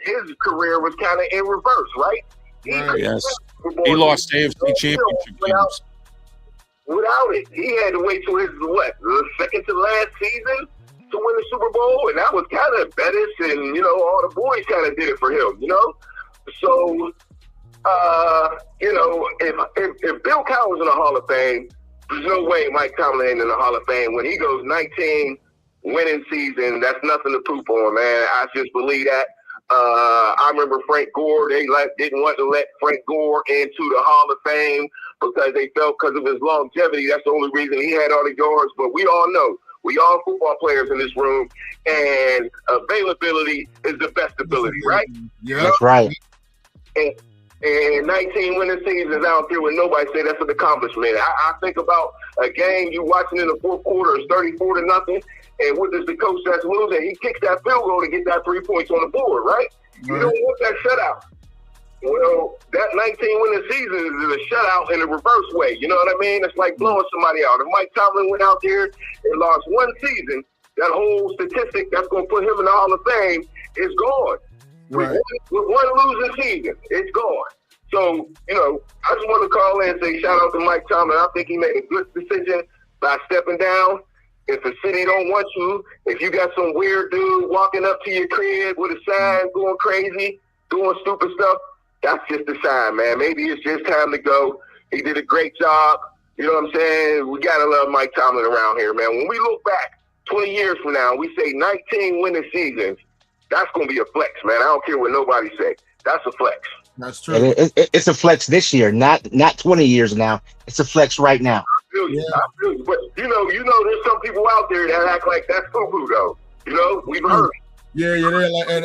his career was kind of in reverse, right? Yes. He lost AFC championship games. Without it, he had to wait till his the second to last season to win the Super Bowl, and that was kind of Bettis and all the boys kind of did it for him, So, if Bill Cowher's in the Hall of Fame, there's no way Mike Tomlin ain't in the Hall of Fame. When he goes 19 winning season, that's nothing to poop on, man. I just believe that. I remember Frank Gore. They didn't want to let Frank Gore into the Hall of Fame because they felt because of his longevity, that's the only reason he had all the yards. But we all know, we all football players in this room, and availability is the best ability, right? Yeah, that's right. And 19 winning seasons, I don't care what nobody say, that's an accomplishment. I think about a game you watching in the fourth quarter is 34-0, and what does the coach that's losing? He kicks that field goal to get that 3 points on the board, right? You don't want that shutout. Well, that 19 winning season is a shutout in a reverse way. You know what I mean? It's like blowing somebody out. If Mike Tomlin went out there and lost one season, that whole statistic that's going to put him in the Hall of Fame is gone. right. With one losing season, it's gone. So, I just want to call in and say shout out to Mike Tomlin. I think he made a good decision by stepping down. If the city don't want you, if you got some weird dude walking up to your crib with a sign going crazy, doing stupid stuff, that's just a sign, man. Maybe it's just time to go. He did a great job. You know what I'm saying? We got to love Mike Tomlin around here, man. When we look back 20 years from now, we say 19 winning seasons, that's going to be a flex, man. I don't care what nobody say. That's a flex. That's true. It's a flex this year, not 20 years now. It's a flex right now. I feel you. But, there's some people out there that act like that's poo-poo, though. We've heard it. Yeah, they're like, and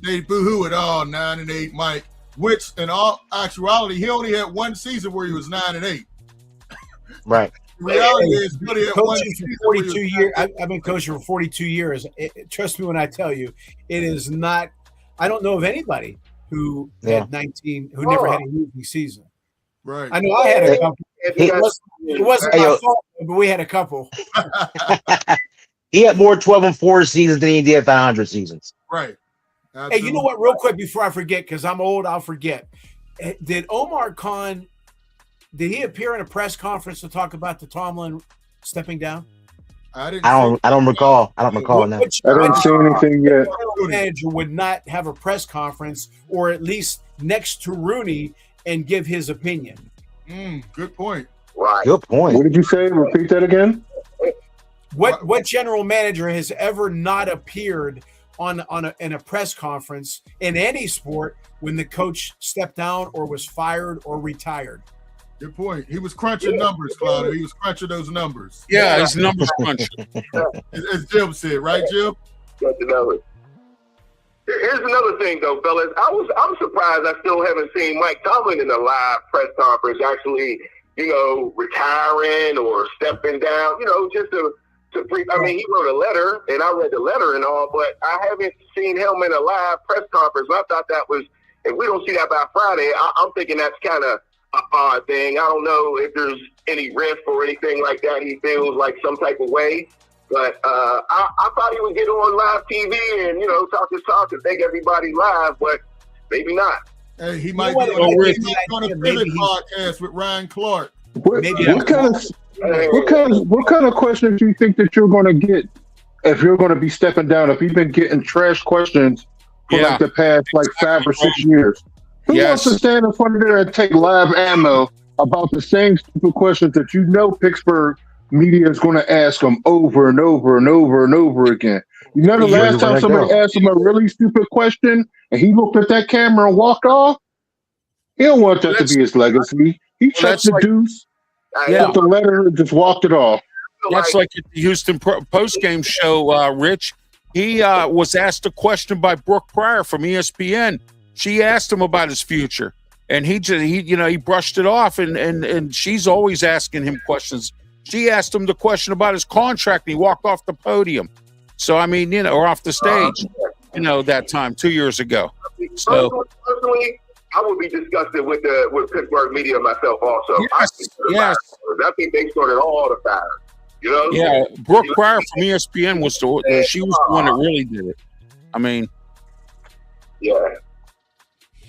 they boo-hoo it all, 9-8, Mike. Which, in all actuality, he only had one season where he was 9-8. Right. The reality is, he only had one Coaching season for where he 42 was years. I've been coaching for 42 years. Trust me when I tell you, it is not. I don't know of anybody who had 19, who never had a losing season. Right. I know I had a couple. It wasn't my fault, but we had a couple. He had more 12-4 seasons than he did 500 seasons. Right. Hey, you know what? Real quick before I forget, because I'm old, I'll forget. Did Omar Khan? Did he appear in a press conference to talk about the Tomlin stepping down? I don't recall. I don't recall now. I didn't see anything yet. The manager would not have a press conference, or at least next to Rooney, and give his opinion. Good point. Right. Good point. What did you say? Repeat that again. What general manager has ever not appeared in a press conference in any sport when the coach stepped down or was fired or retired? Good point. He was crunching numbers, Claudio. He was crunching those numbers. Yeah, his numbers crunching. As Jim said, right, Jim? Here's another thing, though, fellas. I'm surprised I still haven't seen Mike Tomlin in a live press conference actually, retiring or stepping down, just to I mean, he wrote a letter, and I read the letter and all, but I haven't seen him in a live press conference. I thought that was, if we don't see that by Friday, I'm thinking that's kind of an odd thing. I don't know if there's any risk or anything like that. He feels like some type of way. But I thought he would get on live TV and, talk his talk and take everybody live, but maybe not. Hey, he might be on a pivot podcast with Ryan Clark. What kind of questions do you think that you're going to get if you're going to be stepping down? If you've been getting trash questions for like the past 5 or 6 years, who wants to stand in front of there and take live ammo about the same stupid questions that Pittsburgh media is going to ask them over and over and over and over again? You know, the last time somebody asked him a really stupid question and he looked at that camera and walked off? He don't want that to be his legacy. He checked the deuce, put the letter, and just walked it off. That's like at the Houston post-game show, Rich. He was asked a question by Brooke Pryor from ESPN. She asked him about his future, and he brushed it off, and she's always asking him questions. She asked him the question about his contract, and he walked off the podium. So, I mean, or off the stage, that time 2 years ago. So, personally, I would be disgusted with Pittsburgh media myself also. Yes. I think they started all the fires. Yeah, Brooke Pryor from ESPN was she was the one that really did it. I mean, yeah.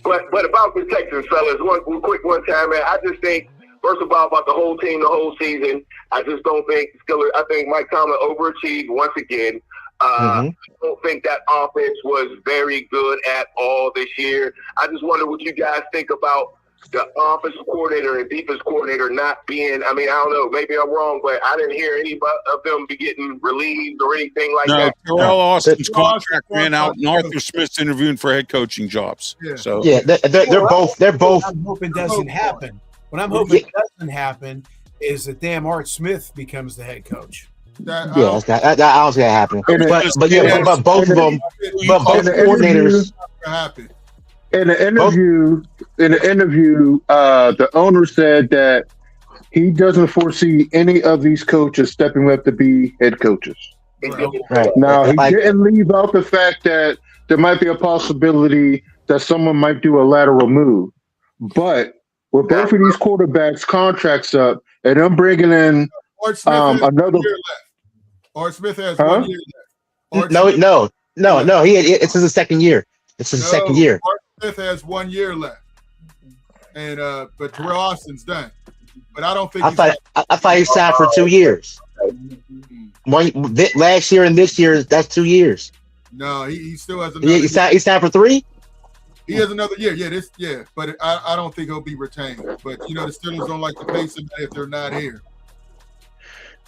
But about the Texans, fellas, one quick one time, man. I just think, first of all, about the whole team, the whole season. I just don't think I think Mike Tomlin overachieved once again. I don't think that offense was very good at all this year. I just wonder what you guys think about the offensive coordinator and defense coordinator not being, I mean, I don't know, maybe I'm wrong, but I didn't hear any of them be getting relieved or anything like No, that. Terrell Austin's contract ran out, and Arthur Smith's interviewing for head coaching jobs. Yeah. So Yeah, they're both. What I'm hoping doesn't happen. What I'm hoping doesn't happen is that damn Art Smith becomes the head coach. I don't see that happening. But both of them, but both coordinators. In the interview, the owner said that he doesn't foresee any of these coaches stepping up to be head coaches. Right. Now, he didn't leave out the fact that there might be a possibility that someone might do a lateral move. But with both of these quarterbacks' contracts up, and them bringing in another. Art Smith has 1 year left. No. It's his second year. This is his second year. Art Smith has 1 year left, and but Terrell Austin's done. But I don't think. I thought he signed for 2 years. Last year and this year, that's 2 years. No, he still has another. He signed for 3. He has another year. Yeah, but I don't think he'll be retained. But the Steelers don't like to pay somebody if they're not here.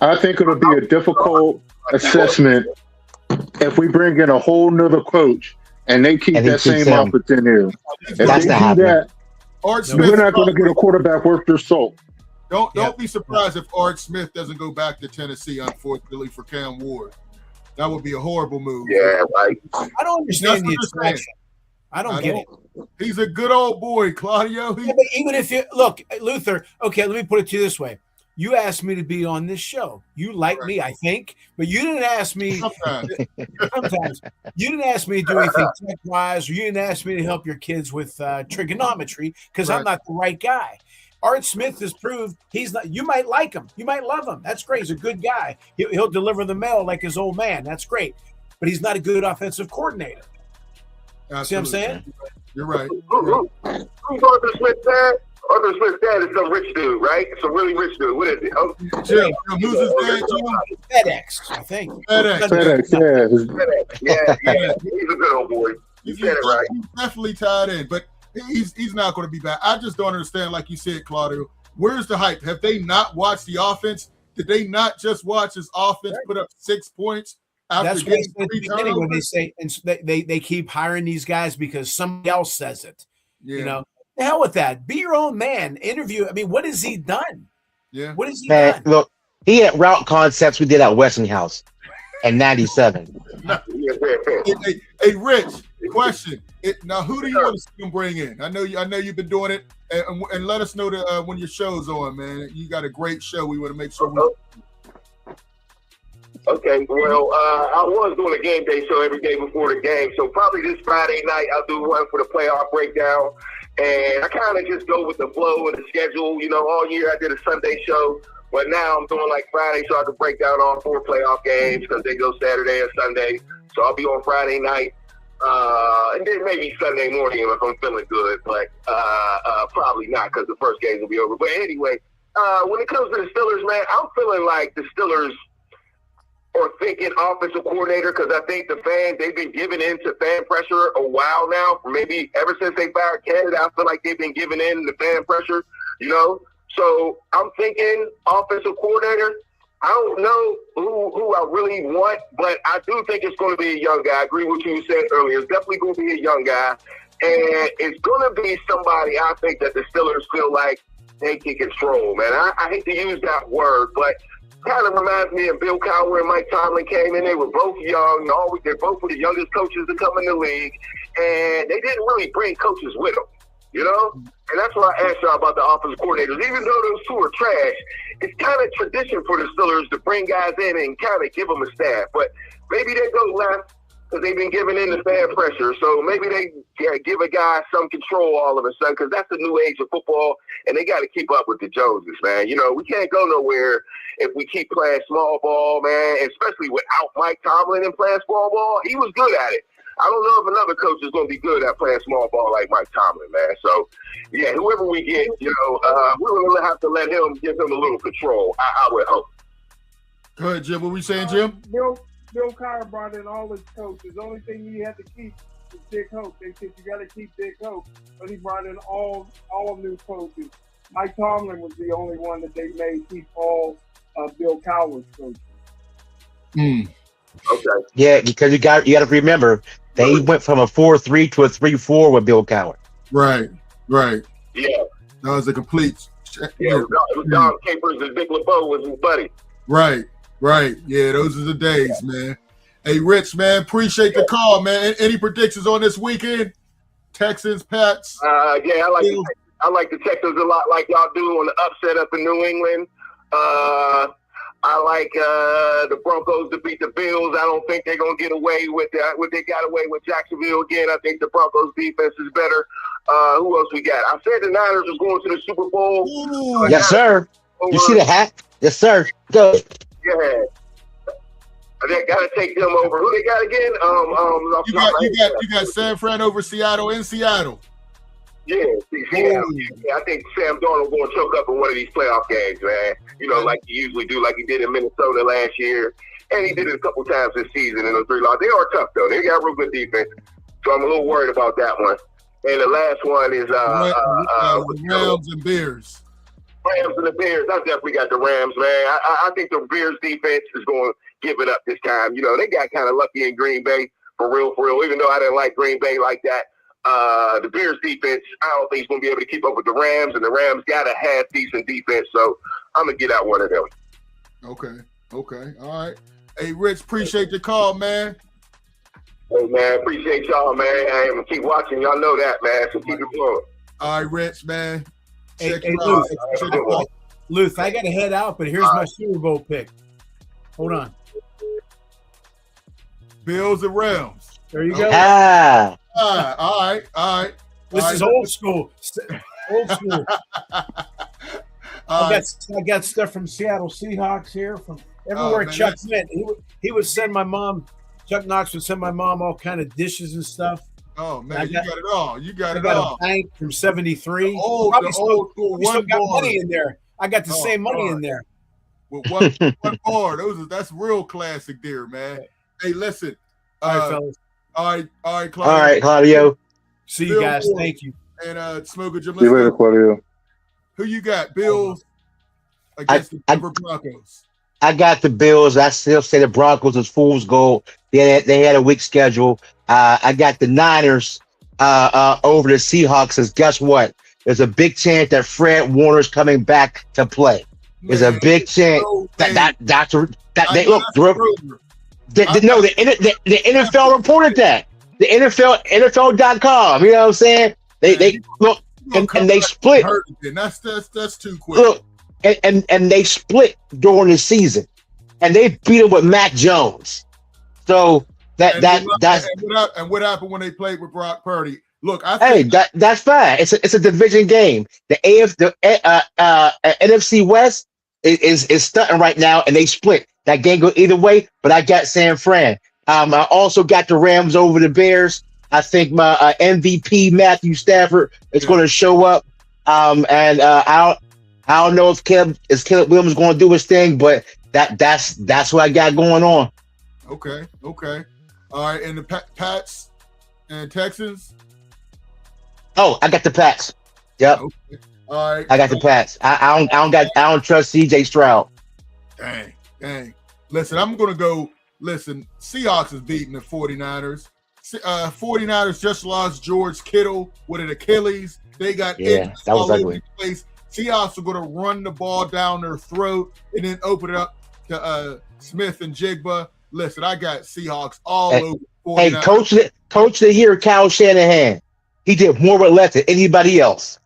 I think it'll be a difficult assessment if we bring in a whole nother coach and they keep that same offense in here. If That's they not do happening. that, Art Smith, we're not going to get a quarterback worth their salt. Don't be surprised if Art Smith doesn't go back to Tennessee, unfortunately, for Cam Ward. That would be a horrible move. Yeah, right. I don't understand the attraction. I don't get it. He's a good old boy, Claudio. But even if you look, Luther, okay, let me put it to you this way. You asked me to be on this show. You like me, I think, but you didn't ask me. Sometimes you didn't ask me to do anything tech-wise, or you didn't ask me to help your kids with trigonometry because I'm not the right guy. Art Smith has proved he's not. You might like him, you might love him. That's great. He's a good guy. He'll deliver the mail like his old man. That's great. But he's not a good offensive coordinator. Absolutely. See what I'm saying? You're right. Who's Arthur Smith's dad? Arthur Smith's dad is some rich dude, right? Some really rich dude. What is it? Jim, who's his dad, Jim? FedEx, I think. FedEx, yeah. He's a good old boy. You said it right. He's definitely tied in, but he's not going to be back. I just don't understand, like you said, Claudio. Where's the hype? Have they not watched the offense? Did they not just watch his offense put up 6 points? That's what I said at the beginning when they say, and they keep hiring these guys because somebody else says it. Yeah. The hell with that. Be your own man. Interview. I mean, what has he done? Yeah. What has he done? Look, he had route concepts we did at Westinghouse in '97. Hey, Rich, question. Now, who do you want to see him bring in? I know you've been doing it, and let us know that when your show's on, man. You got a great show. We want to make sure we. Okay, well, I was doing a game day show every day before the game, so probably this Friday night I'll do one for the playoff breakdown, and I kind of just go with the flow and the schedule. All year I did a Sunday show, but now I'm doing like Friday so I can break down all 4 playoff games because they go Saturday and Sunday, so I'll be on Friday night, and then maybe Sunday morning if I'm feeling good, but probably not because the first games will be over. But anyway, when it comes to the Steelers, man, I'm feeling like the Steelers or thinking offensive coordinator because I think the fans, they've been giving in to fan pressure a while now. Maybe ever since they fired Canada, I feel like they've been giving in to fan pressure, So I'm thinking offensive coordinator. I don't know who I really want, but I do think it's going to be a young guy. I agree with what you said earlier. It's definitely going to be a young guy. And it's going to be somebody I think that the Steelers feel like they can control, man. I hate to use that word, but kind of reminds me of Bill Cowher and Mike Tomlin came in. They were both young. They're both the youngest coaches to come in the league. And they didn't really bring coaches with them, And that's why I asked y'all about the offensive coordinators. Even though those two are trash, it's kind of tradition for the Steelers to bring guys in and kind of give them a staff. But maybe they go left because they've been giving in to fan pressure. So maybe they give a guy some control all of a sudden because that's the new age of football, and they got to keep up with the Joneses, man. We can't go nowhere if we keep playing small ball, man, especially without Mike Tomlin and playing small ball. He was good at it. I don't know if another coach is going to be good at playing small ball like Mike Tomlin, man. So, yeah, whoever we get, we're going to have to let him give him a little control, I would hope. Go ahead, Jim. What were you saying, Jim? Bill Cowher brought in all his coaches. The only thing you had to keep Dick Hope. They said you got to keep Dick Hope, but he brought in all new coaches. Mike Tomlin was the only one that they made keep all Bill Cowher's coaches. Okay. Yeah, because you got to remember they went from a 4-3 to a 3-4 with Bill Cowher. Right. Yeah. That was a complete. Yeah, it was Don Capers and Big LeBeau was his buddy. Right. Yeah, those are the days, man. Hey, Rich, man, appreciate the call, man. Any predictions on this weekend? Texans, Pats? Yeah, I like the Texans a lot, like y'all do on the upset up in New England. I like the Broncos to beat the Bills. I don't think they're gonna get away with that. What they got away with Jacksonville again. I think the Broncos defense is better. Who else we got? I said the Niners are going to the Super Bowl. Yes, sir. You see the hat? Yes, sir. Go. Yeah. They got to take them over. Who they got again? You got San Fran over Seattle in Seattle. Yeah, I think Sam Darnold going to choke up in one of these playoff games, man. You know, like he usually do, like he did in Minnesota last year, and he did it a couple times this season in the 3 losses. They are tough though. They got real good defense, so I'm a little worried about that one. And the last one is Rams and Bears. Rams and the Bears. I definitely got the Rams, man. I think the Bears defense is going to give it up this time. You know, they got kind of lucky in Green Bay, for real. Even though I didn't like Green Bay like that. The Bears defense, I don't think he's going to be able to keep up with the Rams, and the Rams got a half decent defense, so I'm going to get out one of them. Okay. All right. Hey, Rich, appreciate the call, man. Hey, man, appreciate y'all, man. I'm going to keep watching. Y'all know that, man, so keep it flowing. All right, Rich, man. Hey, Luth, I got to head out, but here's my Super Bowl pick. Hold on. Bills and Rams. There you go. All right. This is old school. Old school. I got stuff from Seattle Seahawks here, from everywhere Chuck went. He would send my mom, Chuck Knox would send my mom all kind of dishes and stuff. Oh, man, you got it all. I got a bank from 73. The old school still got money in there. I got the same money in there. With one bar. That's real classic there, man. Hey, listen. All right, fellas. All right, Claudio. All right, Claudio. See you guys. Thank you. And Smoker Jim. See you later, Claudio. Who you got? Bills against the Denver Broncos. I got the Bills. I still say the Broncos is fool's gold. They had a weak schedule. I got the Niners over the Seahawks. As guess what? There's a big chance that Fred Warner's coming back to play. There's a big chance that they look. The NFL reported that. The NFL.com. You know what I'm saying? They look and they split. That's too quick. Look, and they split during the season, and they beat him with Mac Jones. So that's what happened when they played with Brock Purdy? Look, that's fine. It's a division game. The NFC West is stunting right now, and they split. That game go either way, but I got San Fran. I also got the Rams over the Bears. I think my MVP Matthew Stafford is going to show up. And I don't know if Caleb Williams is going to do his thing, but that's what I got going on. Okay. All right, and the Pats and Texans. Oh, I got the Pats. Yep. Okay. All right. I got the Pats. I don't trust CJ Stroud. Dang. Listen, I'm gonna go. Listen, Seahawks is beating the 49ers. 49ers just lost George Kittle with an Achilles. They got that was ugly. Place. Seahawks are gonna run the ball down their throat and then open it up to Smith and Jigba. Listen, I got Seahawks all over. 49ers. Hey, coach the year, Kyle Shanahan. He did more with less than anybody else.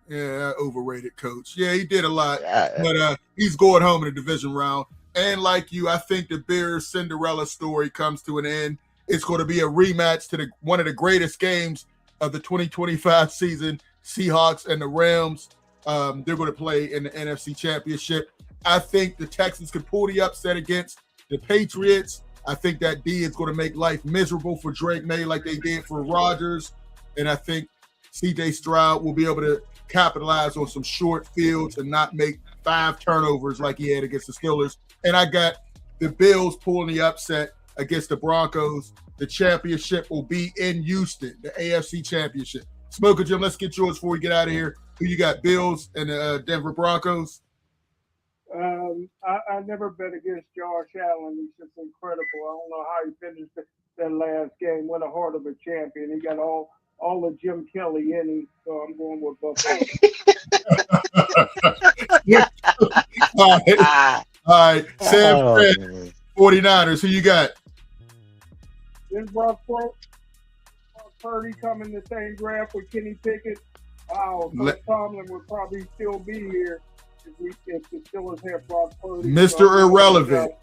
Yeah, overrated coach. Yeah, he did a lot, but he's going home in the division round. And like you, I think the Bears Cinderella story comes to an end. It's going to be a rematch to one of the greatest games of the 2025 season. Seahawks and the Rams. They're going to play in the NFC Championship. I think the Texans could pull the upset against the Patriots. I think that D is going to make life miserable for Drake May like they did for Rodgers. And I think CJ Stroud will be able to capitalize on some short fields and not make 5 turnovers like he had against the Steelers. And I got the Bills pulling the upset against the Broncos. The championship will be in Houston, the AFC Championship. Smoker Jim, let's get yours before we get out of here. Who you got, Bills and the Denver Broncos? I never bet against Josh Allen. He's just incredible. I don't know how he finished that last game. What a heart of a champion. He got all of Jim Kelly in him, so I'm going with Buffalo. All right. Sam Fred, 49ers. Who you got? This Brock Purdy coming the same draft with Kenny Pickett. Wow, Tomlin would probably still be here if the Steelers had Brock Purdy. Mr. Irrelevant.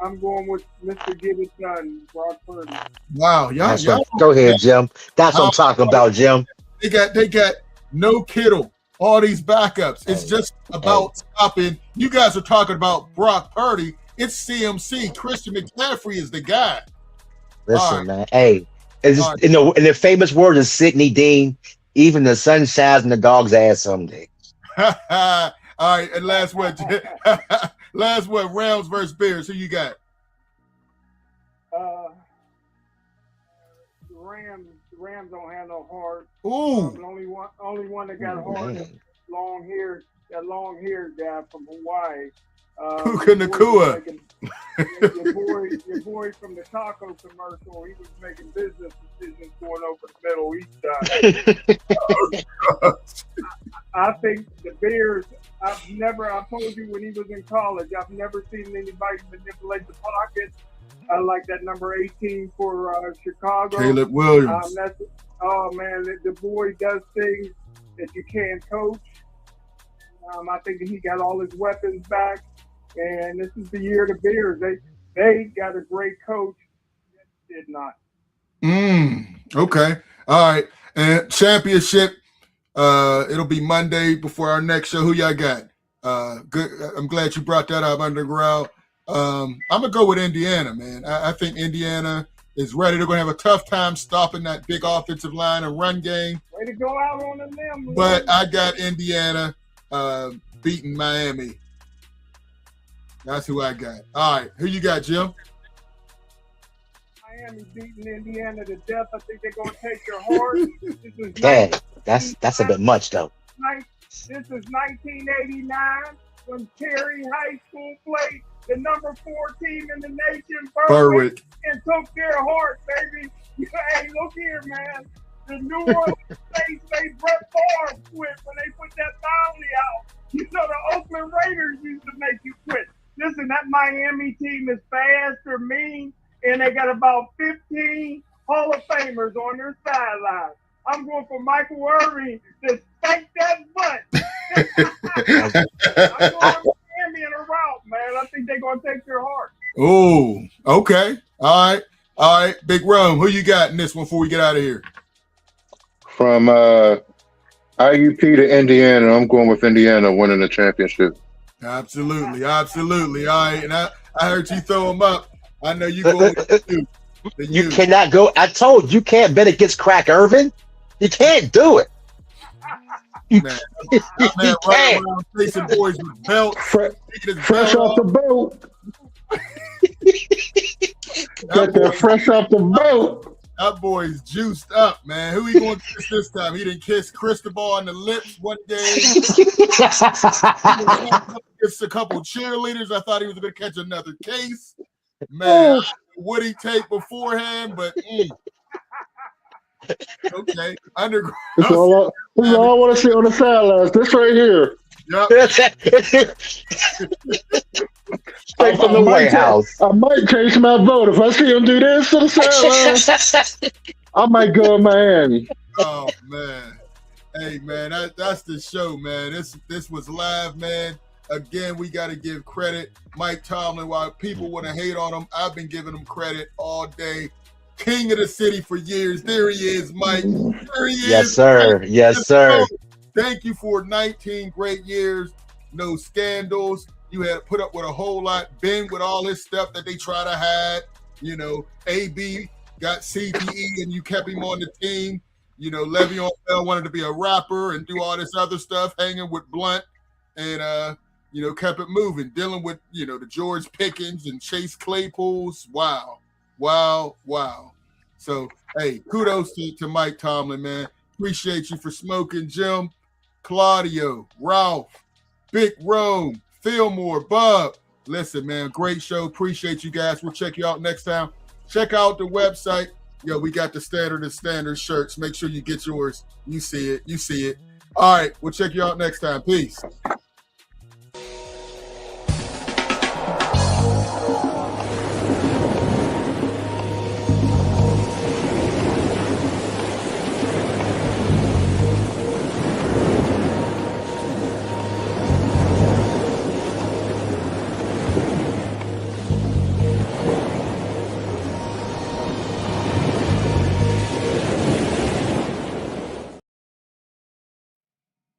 I'm going with Mr. Get It Done, Brock Purdy. Wow, y'all. Go ahead, Jim. That's what I'm talking about, Jim. They got no Kittle. All these backups. It's just about stopping. You guys are talking about Brock Purdy. It's CMC. Christian McCaffrey is the guy. Listen, man. Hey, it's just, in the famous words of Sidney Dean, even the sun shines in the dog's ass someday. All right, and last one. Last one, Rams versus Bears. Who you got? Rams don't have no heart. Ooh. The only one that got heart is that long haired guy from Hawaii. Puka Nakua. Your boy from the taco commercial, he was making business decisions going over the Middle East side. I think the Bears, I told you when he was in college, I've never seen anybody manipulate the pocket like that number 18 for Chicago. Caleb Williams. The boy does things that you can't coach. I think he got all his weapons back, and this is the year of the Bears. They got a great coach. Did not. Okay. All right. And championship. It'll be Monday before our next show. Who y'all got? Good. I'm glad you brought that up, Underground. I'm gonna go with Indiana, man. I think Indiana is ready. They're gonna have a tough time stopping that big offensive line and run game. Way to go out on them, man. But I got Indiana beating Miami. That's who I got. All right, who you got, Jim? Miami beating Indiana to death. I think they're gonna take their heart. Yeah, that's a bit much though. This is 1989 when Terry High School played the number 4 team in the nation, Berwick, and took their heart, baby. Hey, look here, man. The New Orleans Saints made Brett Favre quit when they put that bounty out. You know, the Oakland Raiders used to make you quit. Listen, that Miami team is fast or mean, and they got about 15 Hall of Famers on their sideline. I'm going for Michael Irvin to spank that butt. I'm going Miami in a route, man. I think they're going to take their heart. Oh, okay. All right. Big Rome, who you got in this one before we get out of here? From IUP to Indiana, I'm going with Indiana winning the championship. Absolutely. All right, and I heard you throw them up. I know you going with you cannot go. I told you can't bet against Crack Irvin. You can't do it. Man, right around facing boys with belts. Fresh off the boat. Get that fresh off the boat. That boy's juiced up, man. Who he going to kiss this time? He didn't kiss Cristobal on the lips one day. It's a couple cheerleaders. I thought he was going to catch another case. Man, what he take beforehand, but okay. Underground. This is all I want to see on the sidelines. This right here. Yep. Straight from the White House. I might change my vote if I see him do this to the sidelines. I might go in Miami. Oh man, hey man, that's the show, man. This was live, man. Again, we got to give credit, Mike Tomlin. While people want to hate on him, I've been giving him credit all day. King of the city for years. There he is, Mike. There he is. Yes, sir. Yes, sir. Thank you for 19 great years. No scandals. You had put up with a whole lot. Ben with all his stuff that they try to hide. You know, AB got CTE and you kept him on the team. You know, Le'Veon Bell wanted to be a rapper and do all this other stuff, hanging with Blunt. And kept it moving, dealing with, the George Pickens and Chase Claypools. Wow. So, hey, kudos to Mike Tomlin, man. Appreciate you for smoking, Jim, Claudio, Ralph, Big Rome, Fillmore, Bub. Listen, man, great show. Appreciate you guys. We'll check you out next time. Check out the website. We got the standard shirts. Make sure you get yours. You see it. All right, we'll check you out next time. Peace.